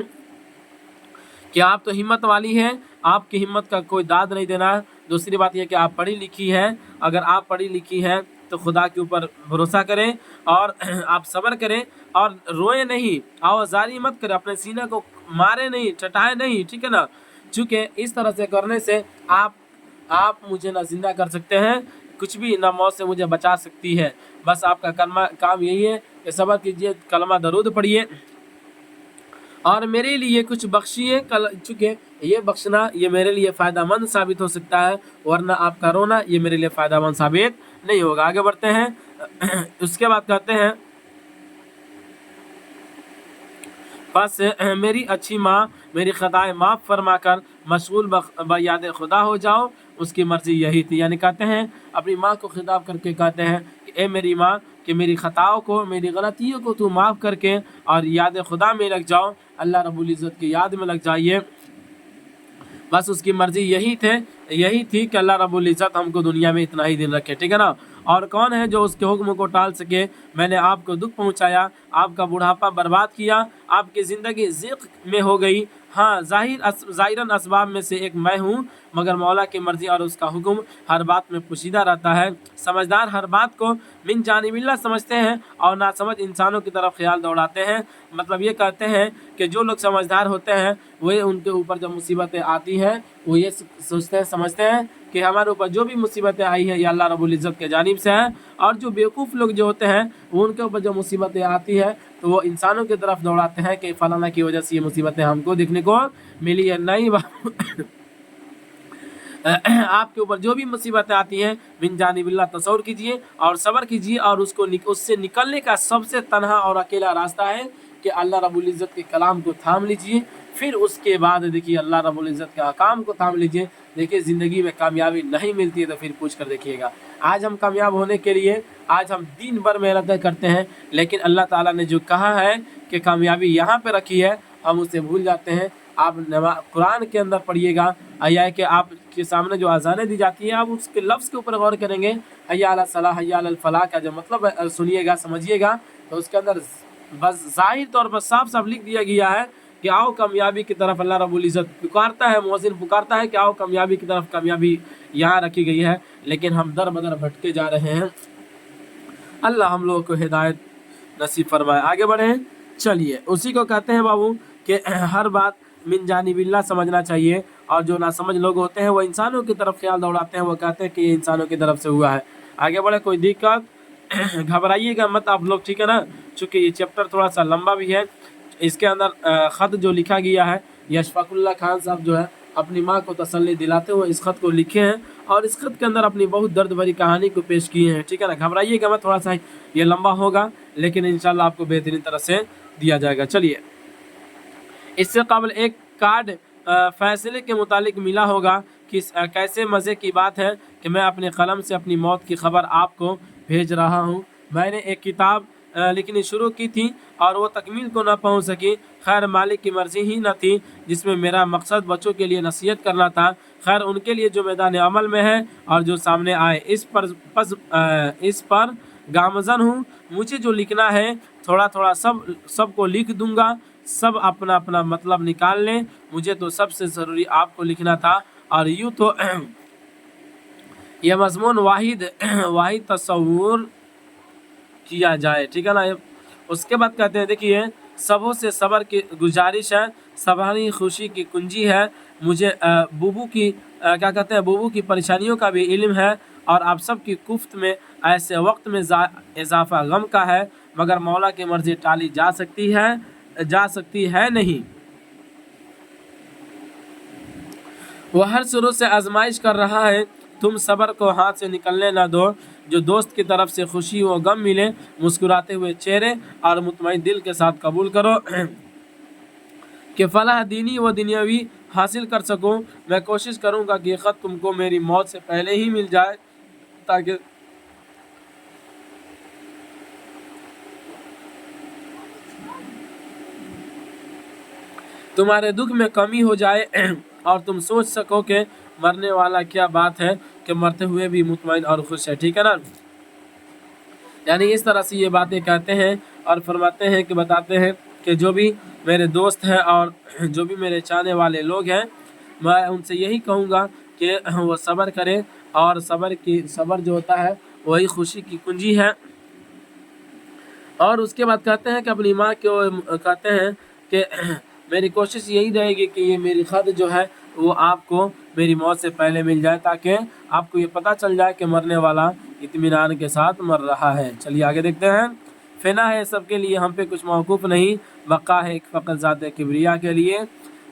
کہ آپ تو ہمت والی ہیں, آپ کی ہمت کا کوئی داد نہیں دینا. دوسری بات یہ کہ آپ پڑھی لکھی ہیں, اگر آپ پڑھی لکھی ہیں تو خدا کے اوپر بھروسہ کریں اور آپ صبر کریں اور روئیں نہیں, آوازاری مت کریں, اپنے سینہ کو مارے نہیں, چٹائے نہیں. ٹھیک ہے نا. चूँकि इस तरह से करने से आप मुझे ना जिंदा कर सकते हैं, कुछ भी ना मौत से मुझे बचा सकती है। बस आपका काम यही है कि सब्र कीजिए, कलमा दरूद पढ़िए और मेरे लिए कुछ बख्शिए। चूँकि ये बख्शना ये मेरे लिए फ़ायदा मंद साबित हो सकता है, वरना आपका रोना ये मेरे लिए फ़ायदा मंद साबित नहीं होगा। आगे बढ़ते हैं। उसके बाद कहते हैं, बस मेरी अच्छी माँ मेरी खताएं माफ़ फरमा कर मशगूल याद खुदा हो जाओ, उसकी मर्ज़ी यही थी। यानी कहते हैं अपनी माँ को खिताब करके कहते हैं कि ए मेरी माँ, कि मेरी ख़ताओं को, मेरी गलतियों को तू माफ़ करके और याद खुदा में लग जाओ, अल्लाह रब्बुल इज़्ज़त की याद में लग जाइए। बस उसकी मर्ज़ी यही थी कि अल्लाह रब्बुल इज़्ज़त हमको दुनिया में इतना ही दिन रखे, ठीक है ना। और कौन है जो उसके हुक्म को टाल सके। मैंने आपको दुख पहुंचाया, आपका बुढ़ापा बर्बाद किया, आपकी ज़िंदगी ज़िक़ में हो गई। हाँ, ज़ाहिरन असबाब में से एक मैं हूँ, मगर मौला की मर्ज़ी और उसका हुक्म हर बात में पोशीदा रहता है। समझदार हर बात को मिन जानिबिल्लाह समझते हैं और नासमझ इंसानों की तरफ ख्याल दौड़ाते हैं। मतलब ये कहते हैं कि जो लोग समझदार होते हैं वे उनके ऊपर जब मुसीबतें आती हैं वो ये सोचते हैं, समझते हैं कि हमारे ऊपर जो भी मुसीबतें आई है ये अल्लाह रब्बुल इज़्ज़त के जानिब से है। और जो बेवकूफ़ लोग जो होते हैं वो उनके ऊपर जो मुसीबतें आती है तो वो इंसानों की तरफ दौड़ाते हैं कि फलाना की वजह से ये मुसीबतें हमको देखने को मिली है। नहीं आपके ऊपर जो भी मुसीबतें आती हैं बिन जानिबिल्लाह तसव्वुर कीजिए और सब्र कीजिए, और उससे निकलने का सबसे तन्हा और अकेला रास्ता है कि अल्लाह रब्बुल इज़्ज़त के कलाम को थाम लीजिए। फिर उसके बाद देखिए अल्लाह रब्बुल इज़्ज़त के अहकाम को थाम लीजिए। देखिए ज़िंदगी में कामयाबी नहीं मिलती है तो फिर पूछ कर देखिएगा। आज हम कामयाब होने के लिए आज हम दिन भर मेहनत करते हैं, लेकिन अल्लाह ताला ने जो कहा है कि कामयाबी यहाँ पे रखी है हम उसे भूल जाते हैं। आप कुरान के अंदर पढ़िएगा, या कि आपके सामने जो अज़ानें दी जाती है आप उसके लफ्ज़ के ऊपर गौर करेंगे। हय्या अला सलाह हय्या अल फलाह का जो मतलब सुनिएगा, समझिएगा, तो उसके अंदर बस ज़ाहिर तौर पर साफ साफ लिख दिया गया है कि आओ कामयाबी की तरफ। अल्लाह रब्बुल इज़्ज़त पुकारता है, मुअज़्ज़िन पुकारता है कि आओ कामयाबी की तरफ। कामयाबी यहाँ रखी गई है, लेकिन हम दर बदर भटके जा रहे हैं। अल्लाह हम लोगों को हिदायत नसीब फरमाए। आगे बढ़े, चलिए उसी को कहते हैं बाबू कि हर बात मिन जानिबिल्लाह समझना चाहिए। और जो नासमझ लोग होते हैं वो इंसानों की तरफ ख्याल दौड़ाते हैं, वो कहते हैं कि ये इंसानों की तरफ से हुआ है। आगे बढ़े, कोई दिक्कत घबराइएगा मत आप लोग, ठीक है ना। चूँकि ये चैप्टर थोड़ा सा लंबा भी है, इसके अंदर ख़त जो लिखा गया है ये अशफाकुल्लाह खान साहब जो है अपनी माँ को तसल्ली दिलाते हुए इस ख़त को लिखे हैं और इस ख़त के अंदर अपनी बहुत दर्द भरी कहानी को पेश किए हैं, ठीक है ना। घबराइएगा मत, थोड़ा सा ये लंबा होगा लेकिन इंशाल्लाह आपको बेहतरीन तरह से दिया जाएगा। चलिए, इससे कबल एक कार्ड फैसले के मुतालिक मिला होगा कि कैसे मज़े की बात है कि मैं अपने कलम से अपनी मौत की खबर आपको भेज रहा हूँ। मैंने एक किताब लिखनी शुरू की थी और वो तकमील को न पहुँच सकी। खैर मालिक की मर्ज़ी ही न थी, जिसमें मेरा मकसद बच्चों के लिए नसीहत करना था। खैर उनके लिए जो मैदान अमल में है और जो सामने आए इस पर गामज़न हूँ। मुझे जो लिखना है थोड़ा थोड़ा सबको लिख दूंगा, सब अपना अपना मतलब निकाल लें। मुझे तो सबसे ज़रूरी आपको लिखना था और यूँ तो यह मज़मून वाहिद तस्वुर किया जाए, ठीक है ना। उसके बाद कहते हैं, देखिए सबों से सब्र की गुजारिश है, सभानी खुशी की कुंजी है। मुझे बुबू की परेशानियों का भी इल्म है और आप सब की कुफ्त में ऐसे वक्त में इजाफा गम का है, मगर मौला की मर्ज़ी टाली जा सकती है नहीं। वह हर शुरू से आजमाइश कर रहा है, तुम सब्र को हाथ से निकलने ना दो। जो दोस्त की तरफ से खुशी व गम मिले मुस्कुराते हुए चेहरे और मुतमईन दिल के साथ कबूल करो कि फलाह दीनी व दुनियावी हासिल कर सकूं। मैं कोशिश करूंगा कि ये ख़त तुमको मेरी मौत से पहले ही मिल जाए ताकि तुम्हारे दुख में कमी हो जाए और तुम सोच सको कि मरने वाला क्या बात है कि मरते हुए भी मुतमईन और खुश है, ठीक है ना। यानी इस तरह से ये बातें कहते हैं और फरमाते हैं कि बताते हैं कि जो भी मेरे दोस्त हैं और जो भी मेरे चाहने वाले लोग हैं, मैं उनसे यही कहूँगा कि वो सब्र करें और सब्र जो होता है वही खुशी की कुंजी है। और उसके बाद कहते हैं कि अपनी माँ को कहते हैं कि मेरी कोशिश यही रहेगी कि ये मेरी ख़त जो है वो आपको मेरी मौत से पहले मिल जाए, ताकि आपको ये पता चल जाए कि मरने वाला इत्मीनान के साथ मर रहा है। चलिए आगे देखते हैं। फ़ना है सबके लिए, हम पे कुछ मौकूफ़ नहीं, बका है एक फ़कत ज़ात किबरिया के लिए।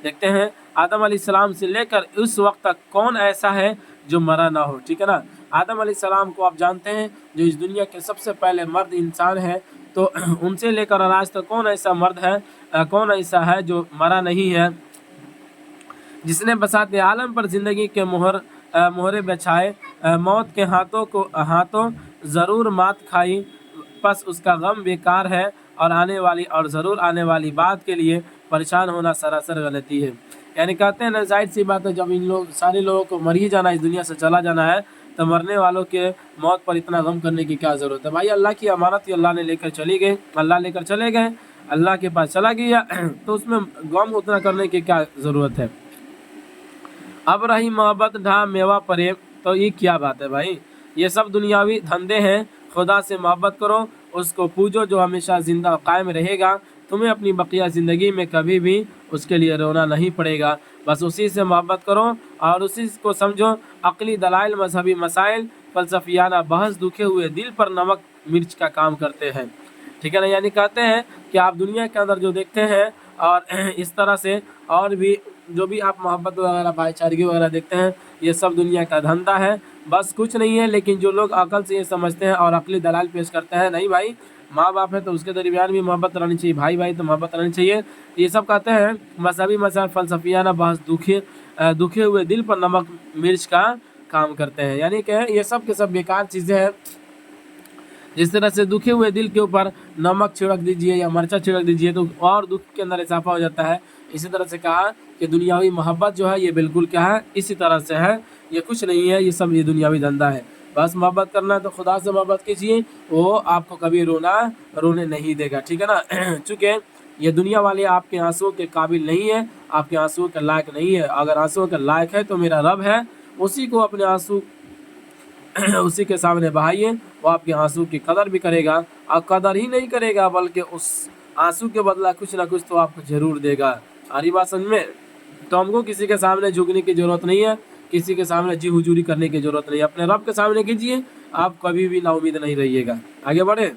देखते हैं आदम अलैहिस्सलाम से लेकर उस वक्त तक कौन ऐसा है जो मरा ना हो, ठीक है ना। आदम अलैहिस्सलाम को आप जानते हैं जो इस दुनिया के सबसे पहले मर्द इंसान है, तो उनसे लेकर आज तक कौन ऐसा मर्द है, कौन ऐसा है जो मरा नहीं है, जिसने बसात आलम पर ज़िंदगी के मोहरे बिछाए, मौत के हाथों ज़रूर मात खाई, बस उसका गम बेकार है, और ज़रूर आने वाली बात के लिए परेशान होना सरासर गलती है। यानी कहते हैं ना, जाहिर सी बात है, जब इन लोग सारे लोगों को मर ही जाना, इस दुनिया से चला जाना है, तो मरने वालों के मौत पर इतना गम करने की क्या ज़रूरत है। भाई अल्लाह की अमानत ही अल्लाह ने लेकर चली गए, अल्लाह लेकर चले गए, अल्लाह के पास चला गया, तो उसमें गम उतना करने की क्या ज़रूरत है। अब रही मोहब्बत ढा मेवा परे, तो ये क्या बात है भाई, ये सब दुनियावी धंधे हैं। खुदा से मोहब्बत करो, उसको पूजो जो हमेशा ज़िंदा कायम रहेगा, तुम्हें अपनी बकिया ज़िंदगी में कभी भी उसके लिए रोना नहीं पड़ेगा। बस उसी से मोहब्बत करो और उसी को समझो। अक़ली दलाइल, मजहबी मसाइल, फ़लसफ़ियाना बहस दुखे हुए दिल पर नमक मिर्च का काम करते हैं, ठीक है ना। यानी कहते हैं कि आप दुनिया के अंदर जो देखते हैं और इस तरह से और भी जो भी आप मोहब्बत वगैरह भाईचारगी वगैरह देखते हैं, ये सब दुनिया का धंधा है, बस कुछ नहीं है। लेकिन जो लोग अकल से ये समझते हैं और अक़ली दलाल पेश करते हैं, नहीं भाई माँ बाप है तो उसके दरमियान भी मोहब्बत रहनी चाहिए, भाई भाई तो मोहब्बत रहनी चाहिए, ये सब कहते हैं मजहबी मसाइल, फ़लसफ़ियाना बहस दुखे हुए दिल पर नमक मिर्च का काम करते हैं। यानी कि ये सब के सब बेकार चीज़ें हैं। जिस तरह से दुखे हुए दिल के ऊपर नमक छिड़क दीजिए या मरचा छिड़क दीजिए तो और दुख के अंदर इजाफा हो जाता है। इसी तरह से कहा कि दुनियावी मोहब्बत जो है ये बिल्कुल क्या है, इसी तरह से है, ये कुछ नहीं है, ये सब ये दुनियावी धंधा है। बस मोहब्बत करना है तो खुदा से मोहब्बत कीजिए, वो आपको कभी रोने नहीं देगा, ठीक है ना। चूँकि ये दुनिया वाले आपके आंसुओं के काबिल नहीं है, आपके आंसुओं के लायक नहीं है। अगर आंसुओं के लायक है तो मेरा रब है, उसी को अपने आंसू उसी के सामने बहाइए, वो आपके आंसू की कदर भी करेगा, और कदर ही नहीं करेगा बल्कि उस आंसू के बदला कुछ ना कुछ तो आपको ज़रूर देगा। सारी बात समझ में। तो हमको किसी के सामने झुकने की ज़रूरत नहीं है, किसी के सामने जी हुजूरी करने की ज़रूरत नहीं है, अपने रब के सामने कीजिए, आप कभी भी नाउमीद नहीं रहिएगा। आगे बढ़े।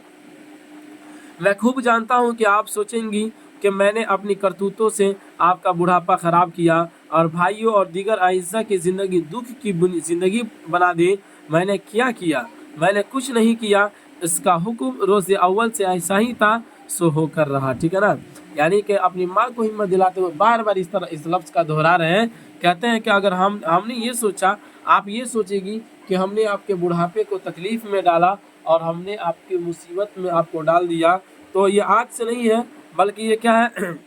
मैं खूब जानता हूँ कि आप सोचेंगी कि मैंने अपनी करतूतों से आपका बुढ़ापा ख़राब किया और भाइयों और दीगर आइज़ा की ज़िंदगी दुख की ज़िंदगी बना दी। मैंने क्या किया? मैंने कुछ नहीं किया, इसका हुक्म रोज़ अव्वल से ऐसा ही था, सो होकर रहा, ठीक है ना। यानी कि अपनी माँ को हिम्मत दिलाते हुए बार बार इस तरह इस लफ्ज़ का दोहरा रहे हैं। कहते हैं कि अगर हमने ये सोचा, आप ये सोचेगी कि हमने आपके बुढ़ापे को तकलीफ़ में डाला और हमने आपकी मुसीबत में आपको डाल दिया, तो ये आज से नहीं है, बल्कि ये क्या है,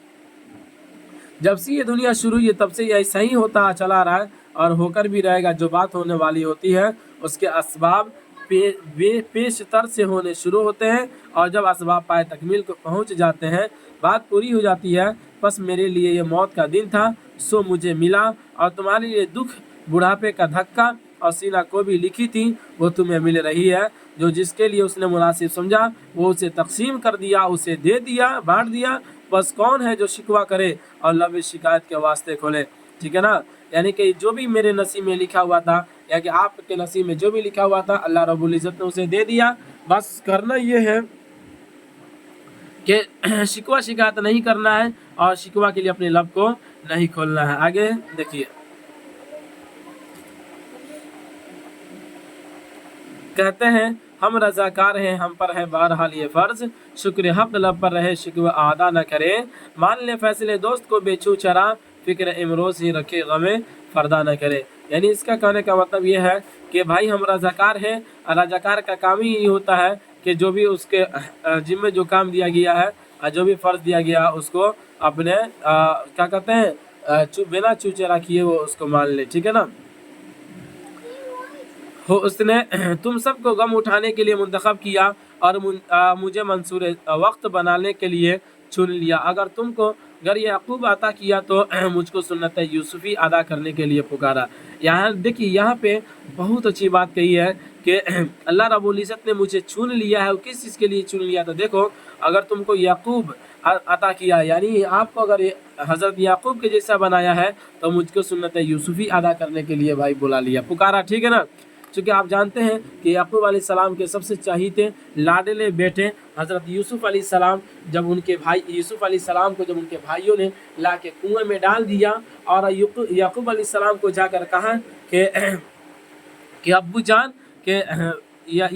जब से ये दुनिया शुरू हुई है तब से ये ऐसा ही होता चला रहा है और होकर भी रहेगा। जो बात होने वाली होती है उसके असबाब पेशतर से होने शुरू होते हैं, और जब असबाब पाए तकमील को पहुंच जाते हैं, बात पूरी हो जाती है। बस मेरे लिए ये मौत का दिन था, सो मुझे मिला, और तुम्हारे लिए दुख, बुढ़ापे का धक्का और सीना को भी लिखी थी, वो तुम्हें मिल रही है। जो जिसके लिए उसने मुनासिब समझा वो उसे तकसीम कर दिया, उसे दे दिया, बांट दिया। बस कौन है जो शिकवा करे और लब शिकायत के वास्ते खोले, ठीक है ना। यानी कि जो भी मेरे नसीब में लिखा हुआ था, या कि आपके नसीब में जो भी लिखा हुआ था, अल्लाह रब्बुल इज़्ज़त ने उसे दे दिया। बस करना ये है कि शिकवा शिकायत नहीं करना है और शिकवा के लिए अपने लब को नहीं खोलना है। आगे देखिए, कहते हैं हम रजाकार हैं, हम पर है बहरहाल ये फ़र्ज़, शुक्र हक़ लब पर रहे, शिकवा आदा न करे, मान ले फैसले दोस्त को बेचू चरा, फ़िक्र इमरोज़ ही रखे, गमे फ़रदा न करे। यानी इसका कहने का मतलब ये है कि भाई हम रजाकार हैं, और रजाकार का काम ही यही होता है कि जो भी उसके जिम्मे जो काम दिया गया है, जो भी फ़र्ज़ दिया गया उसको अपने क्या कहते हैं बिना चूचरा किए वो उसको मान ले, ठीक है ना। हो उसने तुम सबको गम उठाने के लिए मुंतखब किया और मुझे मंसूर वक्त बनाने के लिए चुन लिया। अगर तुमको अगर ये यक़ूब अता किया तो मुझको सुन्नत यूसुफ़ी अदा करने के लिए पुकारा। यहाँ देखिए, यहाँ पे बहुत अच्छी बात कही है کہ अल्लाह रब्बुल इज़्ज़त ने मुझे चुन लिया है। किस चीज़ के लिए चुन लिया? तो देखो, अगर तुमको याकूब अता किया, यानी आपको अगर हज़रत याकूब के जैसा बनाया है, तो मुझको सुन्नत यूसुफ़ी अदा करने के लिए भाई बुला लिया, पुकारा, ठीक है ना। चूँकि आप जानते हैं कि याकूब अलैहिस्सलाम के सबसे चहीते लाडले बेटे हज़रत यूसुफ़ अलैहिस्सलाम, जब उनके भाई यूसुफ़ अलैहिस्सलाम को जब उनके भाइयों ने ला के कुएँ में डाल दिया और याकूब अलैहिस्सलाम को जाकर कहा कि अब्बू जान के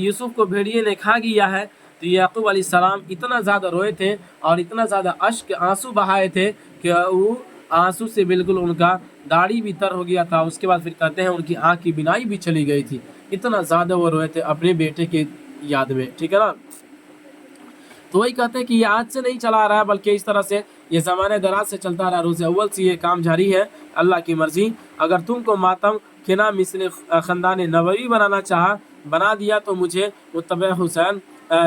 यूसुफ को भेड़िए ने खा गया है, तो याकूब अलैहिस्सलाम इतना ज़्यादा रोए थे और इतना ज़्यादा अश्क आंसू बहाए थे कि वो आंसू से बिल्कुल उनका दाढ़ी भी तर हो गया था। उसके बाद फिर कहते हैं उनकी आँख की बिनाई भी चली गई थी, इतना ज़्यादा वो रोए थे अपने बेटे की याद में, ठीक है ना। तो वही कहते हैं कि ये आज से नहीं चला रहा है, बल्कि इस तरह से ये ज़माने दराज से चलता रहा, रोज़ अव्वल से ये काम जारी है, अल्लाह की मर्ज़ी। अगर तुमको मातम खिना मिसल ख़ानदान नबवी बनाना चाहा, बना दिया, तो मुझे मुत्तबा हुसैन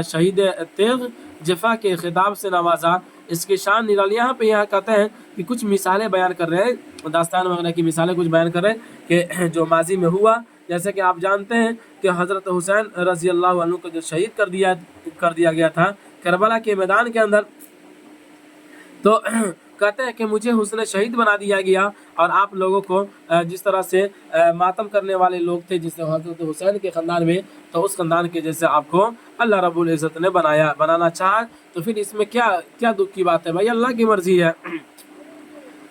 शहीद तेग जफ़ा के ख़िताब से नवाजा। इसकी शान निराली। यहाँ कहते हैं कि कुछ मिसालें बयान कर रहे हैं, दास्तान वगैरह की मिसालें कुछ बयान कर रहे हैं कि जो माजी में हुआ। जैसे कि आप जानते हैं कि हज़रत हुसैन रज़ी अल्लाह अन्हु को जो शहीद कर दिया गया था करबला के मैदान के अंदर, तो कहते हैं कि मुझे हुस्न शहीद बना दिया गया और आप लोगों को जिस तरह से मातम करने वाले लोग थे जिससे हज़रत हुसैन के ख़ानदान में, तो उस ख़ानदान के जैसे आपको अल्लाह रब्बुल इज़्ज़त ने बनाना चाहा, तो फिर इसमें क्या दुख की बात है भाई, अल्लाह की मर्ज़ी है।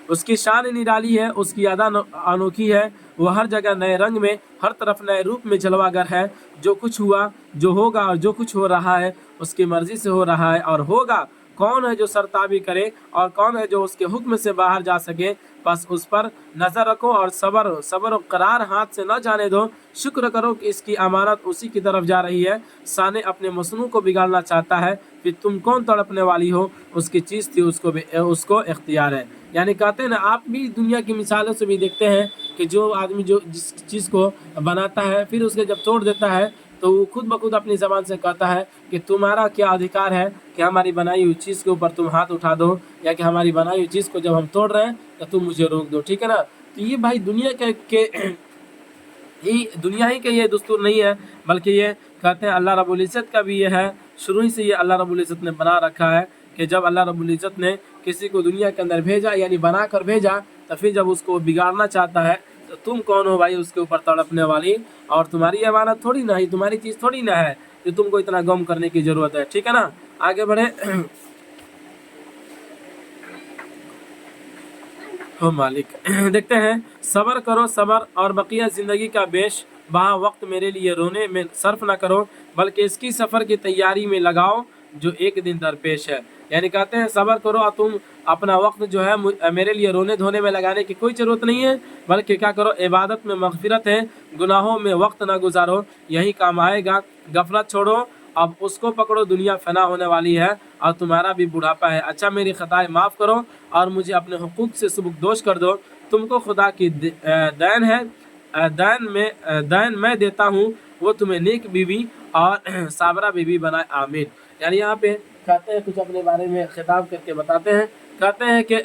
उसकी शान निराली है, उसकी अदा अनोखी है, वो हर जगह नए रंग में, हर तरफ नए रूप में जलवागर है। जो कुछ हुआ, जो होगा और जो कुछ हो रहा है उसकी मर्ज़ी से हो रहा है और होगा। कौन है जो सरताबी करे और कौन है जो उसके हुक्म से बाहर जा सके? बस उस पर नज़र रखो और सब्र और करार हाथ से न जाने दो। शुक्र करो कि इसकी अमानत उसी की तरफ जा रही है। साने अपने मसनू को बिगाड़ना चाहता है, फिर तुम कौन तड़पने वाली हो? उसकी चीज़ थी, उसको इख्तियार है। यानी कहते हैं ना, आप भी दुनिया की मिसालों से भी देखते हैं कि जो आदमी जिस चीज़ को बनाता है फिर उसके जब तोड़ देता है, तो वो खुद ब खुद अपनी ज़बान से कहता है कि तुम्हारा क्या अधिकार है कि हमारी बनाई हुई चीज़ के ऊपर तुम हाथ उठा दो, या कि हमारी बनाई हुई चीज़ को जब हम तोड़ रहे हैं तो तुम मुझे रोक दो, ठीक है ना। तो ये भाई दुनिया ही के ये दस्तूर नहीं है, बल्कि ये कहते हैं अल्लाह रब्बुल इज़्ज़त का भी ये है। शुरू ही से ये अल्लाह रब्बुल इज़्ज़त ने बना रखा है कि जब अल्लाह रब्बुल इज़्ज़त ने किसी को दुनिया के अंदर भेजा, यानी बना कर भेजा, तो फिर जब उसको बिगाड़ना चाहता है, तो तुम कौन हो भाई उसके ऊपर तड़पने वाली? और तुम्हारी अमानत थोड़ी ना है, तुम्हारी चीज़ थोड़ी ना है जो तुमको इतना गम करने की ज़रूरत है, ठीक है ना। आगे बढ़े। हो मालिक। देखते हैं, सब्र करो सब्र और बकिया ज़िंदगी का बेश बहा वक्त मेरे लिए रोने में सर्फ ना करो, बल्कि इसकी सफ़र की तैयारी में लगाओ जो एक दिन दरपेश है। यानी कहते हैं सब्र करो और तुम अपना वक्त जो है मेरे लिए रोने धोने में लगाने की कोई ज़रूरत नहीं है, बल्कि क्या करो, इबादत में मग़फ़िरत है, गुनाहों में वक्त ना गुजारो, यही काम आएगा। गफलत छोड़ो, अब उसको पकड़ो, दुनिया फना होने वाली है और तुम्हारा भी बुढ़ापा है। अच्छा, मेरी ख़ताएँ माफ़ करो और मुझे अपने हुकूक से सुबुकदोश कर दो। तुमको खुदा की दैन है, दैन मैं देता हूँ, वो तुम्हें नेक बीवी और साबरा बीवी बनाए, आमीन। यानी यहाँ पे कहते हैं कुछ अपने बारे में खिताब करके बताते हैं, कहते हैं कि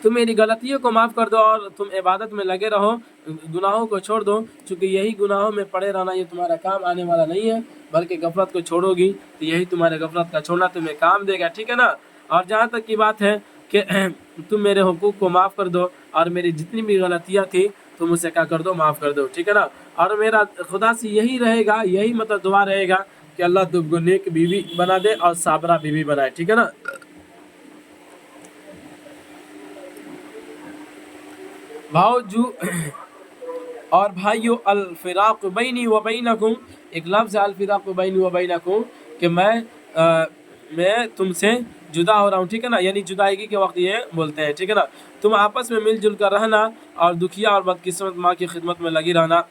तुम मेरी गलतियों को माफ़ कर दो और तुम इबादत में लगे रहो, गुनाहों को छोड़ दो, क्योंकि यही गुनाहों में पड़े रहना ये तुम्हारा काम आने वाला नहीं है, बल्कि गफलत को छोड़ोगी तो यही तुम्हारे गफलत का छोड़ना तुम्हें काम देगा, ठीक है ना। और जहाँ तक की बात है कि तुम मेरे हुकूक को माफ़ कर दो और मेरी जितनी भी गलतियाँ थी तुम उसे क्या कर दो, माफ़ कर दो, ठीक है ना। और मेरा खुदा से यही रहेगा, यही मतलब दुआ रहेगा कि अल्लाह तुमको नेक बीवी बना दे और साबरा बीवी बनाए, ठीक है ना। भावजू और भाइयों, अल फिराक बैनी व बैनकुम, एक लफ्ज़ अल फिराक बैनी व बैनकुम कि मैं तुमसे जुदा हो रहा हूँ, ठीक है ना। यानी जुदाई के वक्त ये बोलते हैं, ठीक है ना। तुम आपस में मिलजुल कर रहना और दुखिया और बदकिस्मत माँ की खिदमत में लगी रहना।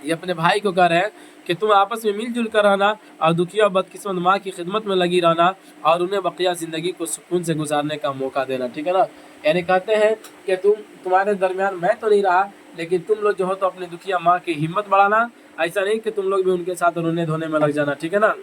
ये अपने भाई को कह रहे हैं कि तुम आपस में मिलजुल कर रहना और दुखिया और बदकिस्मत माँ की खिदमत में लगी रहना और उन्हें बकिया ज़िंदगी को सुकून से गुजारने का मौका देना, ठीक है ना। यानी कहते हैं कि तुम्हारे दरमियान मैं तो नहीं रहा, लेकिन तुम लोग जो हो तो अपनी दुखिया माँ की हिम्मत बढ़ाना, ऐसा नहीं कि तुम लोग भी उनके साथ रोने धोने में लग जाना, ठीक है ना।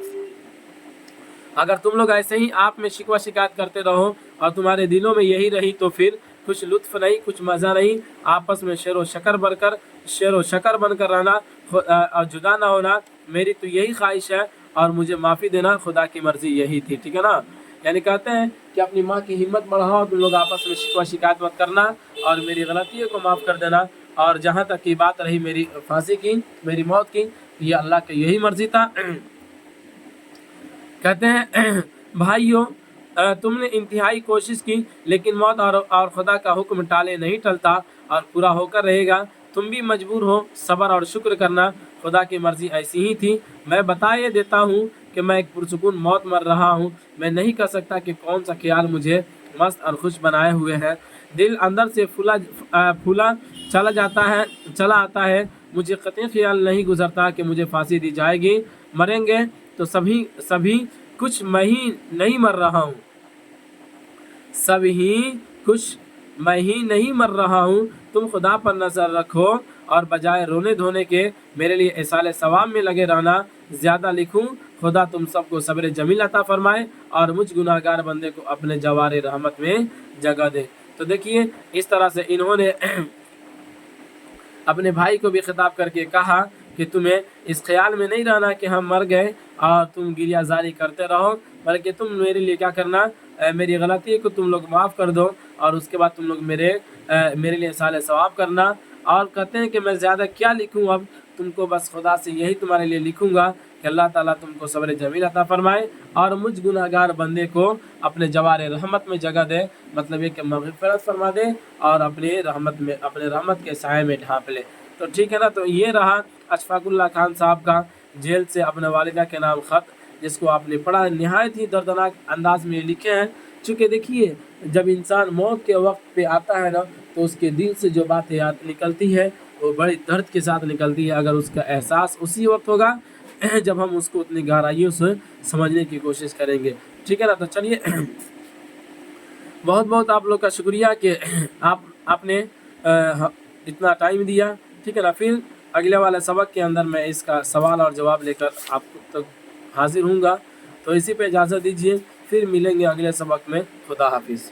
अगर तुम लोग ऐसे ही आप में शिकवा शिकायत करते रहो और तुम्हारे दिलों में यही रही तो फिर कुछ लुत्फ़ नहीं, कुछ मज़ा नहीं, आपस में शेर व शकर बढ़कर शेर व शकर बनकर रहना और जुदा ना होना, मेरी तो यही ख्वाहिश है और मुझे माफ़ी देना खुदा की मर्ज़ी यही थी। ठीक है ना। यानी कहते हैं कि अपनी माँ की हिम्मत बढ़ाओ, तुम लोग आपस में शिकवा शिकायत मत करना और मेरी गलतियों को माफ़ कर देना। और जहाँ तक की बात रही मेरी फांसी की, मेरी मौत की, ये अल्लाह की यही मर्ज़ी था। कहते हैं भाइयों, तुमने इंतहाई कोशिश की लेकिन मौत और खुदा का हुक्म टाले नहीं टलता और पूरा होकर रहेगा। तुम भी मजबूर हो सब्र और शुक्र करना, खुदा की मर्ज़ी ऐसी ही थी। मैं बताए देता हूँ कि मैं एक पुरसुकून मौत मर रहा हूँ। मैं नहीं कह सकता कि कौन सा ख्याल मुझे मस्त और खुश बनाए हुए है। दिल अंदर से फूला चला आता है। मुझे कतई ख्याल नहीं गुजरता कि मुझे फांसी दी जाएगी। मरेंगे तो सभी कुछ मैं ही नहीं मर रहा हूँ, मैं ही नहीं मर रहा हूँ। तुम खुदा पर नजर रखो और बजाय रोने धोने के मेरे लिए इसाले सवाब में लगे रहना। ज़्यादा लिखूं, खुदा तुम सबको सब्र जमील अता फरमाए और मुझ गुनाहगार बंदे को अपने जवारे रहमत में जगह दे। तो देखिए इस तरह से इन्होंने अपने भाई को भी खिताब करके कहा कि तुम्हें इस ख्याल में नहीं रहना कि हम मर गए और तुम गिरिया जारी करते रहो, बल्कि तुम मेरे लिए क्या करना, मेरी गलती को तुम लोग माफ़ कर दो और उसके बाद तुम लोग मेरे लिए साले सवाब करना। और कहते हैं कि मैं ज़्यादा क्या लिखूं, अब तुमको बस खुदा से यही तुम्हारे लिए लिखूंगा कि अल्लाह ताला तुमको सब्र जमील अता फरमाए और मुझ गुनाहगार बंदे को अपने जवारे रहमत में जगह दे, मतलब ये कि मग़फ़िरत फरमा दे और अपने रहमत के साए में ढाँप ले। तो ठीक है ना। तो ये रहा अशफाकुल्लाह खान साहब का जेल से अपने वालिदा के नाम ख़त, जिसको आपने पढ़ा। नहायत ही दर्दनाक अंदाज में लिखे हैं। चूँकि देखिए जब इंसान मौत के वक्त पे आता है ना, तो उसके दिल से जो बातें निकलती है वो बड़ी दर्द के साथ निकलती है। अगर उसका एहसास उसी वक्त होगा जब हम उसको उतनी गहराइयों से समझने की कोशिश करेंगे। ठीक है ना। तो चलिए बहुत बहुत आप लोग का शुक्रिया कि आपने इतना टाइम दिया। ठीक है ना। फिर अगले वाले सबक के अंदर मैं इसका सवाल और जवाब लेकर आप तक हाजिर हूँगा। तो इसी पे इजाज़त दीजिए, फिर मिलेंगे अगले सबक में। खुदा हाफिज़।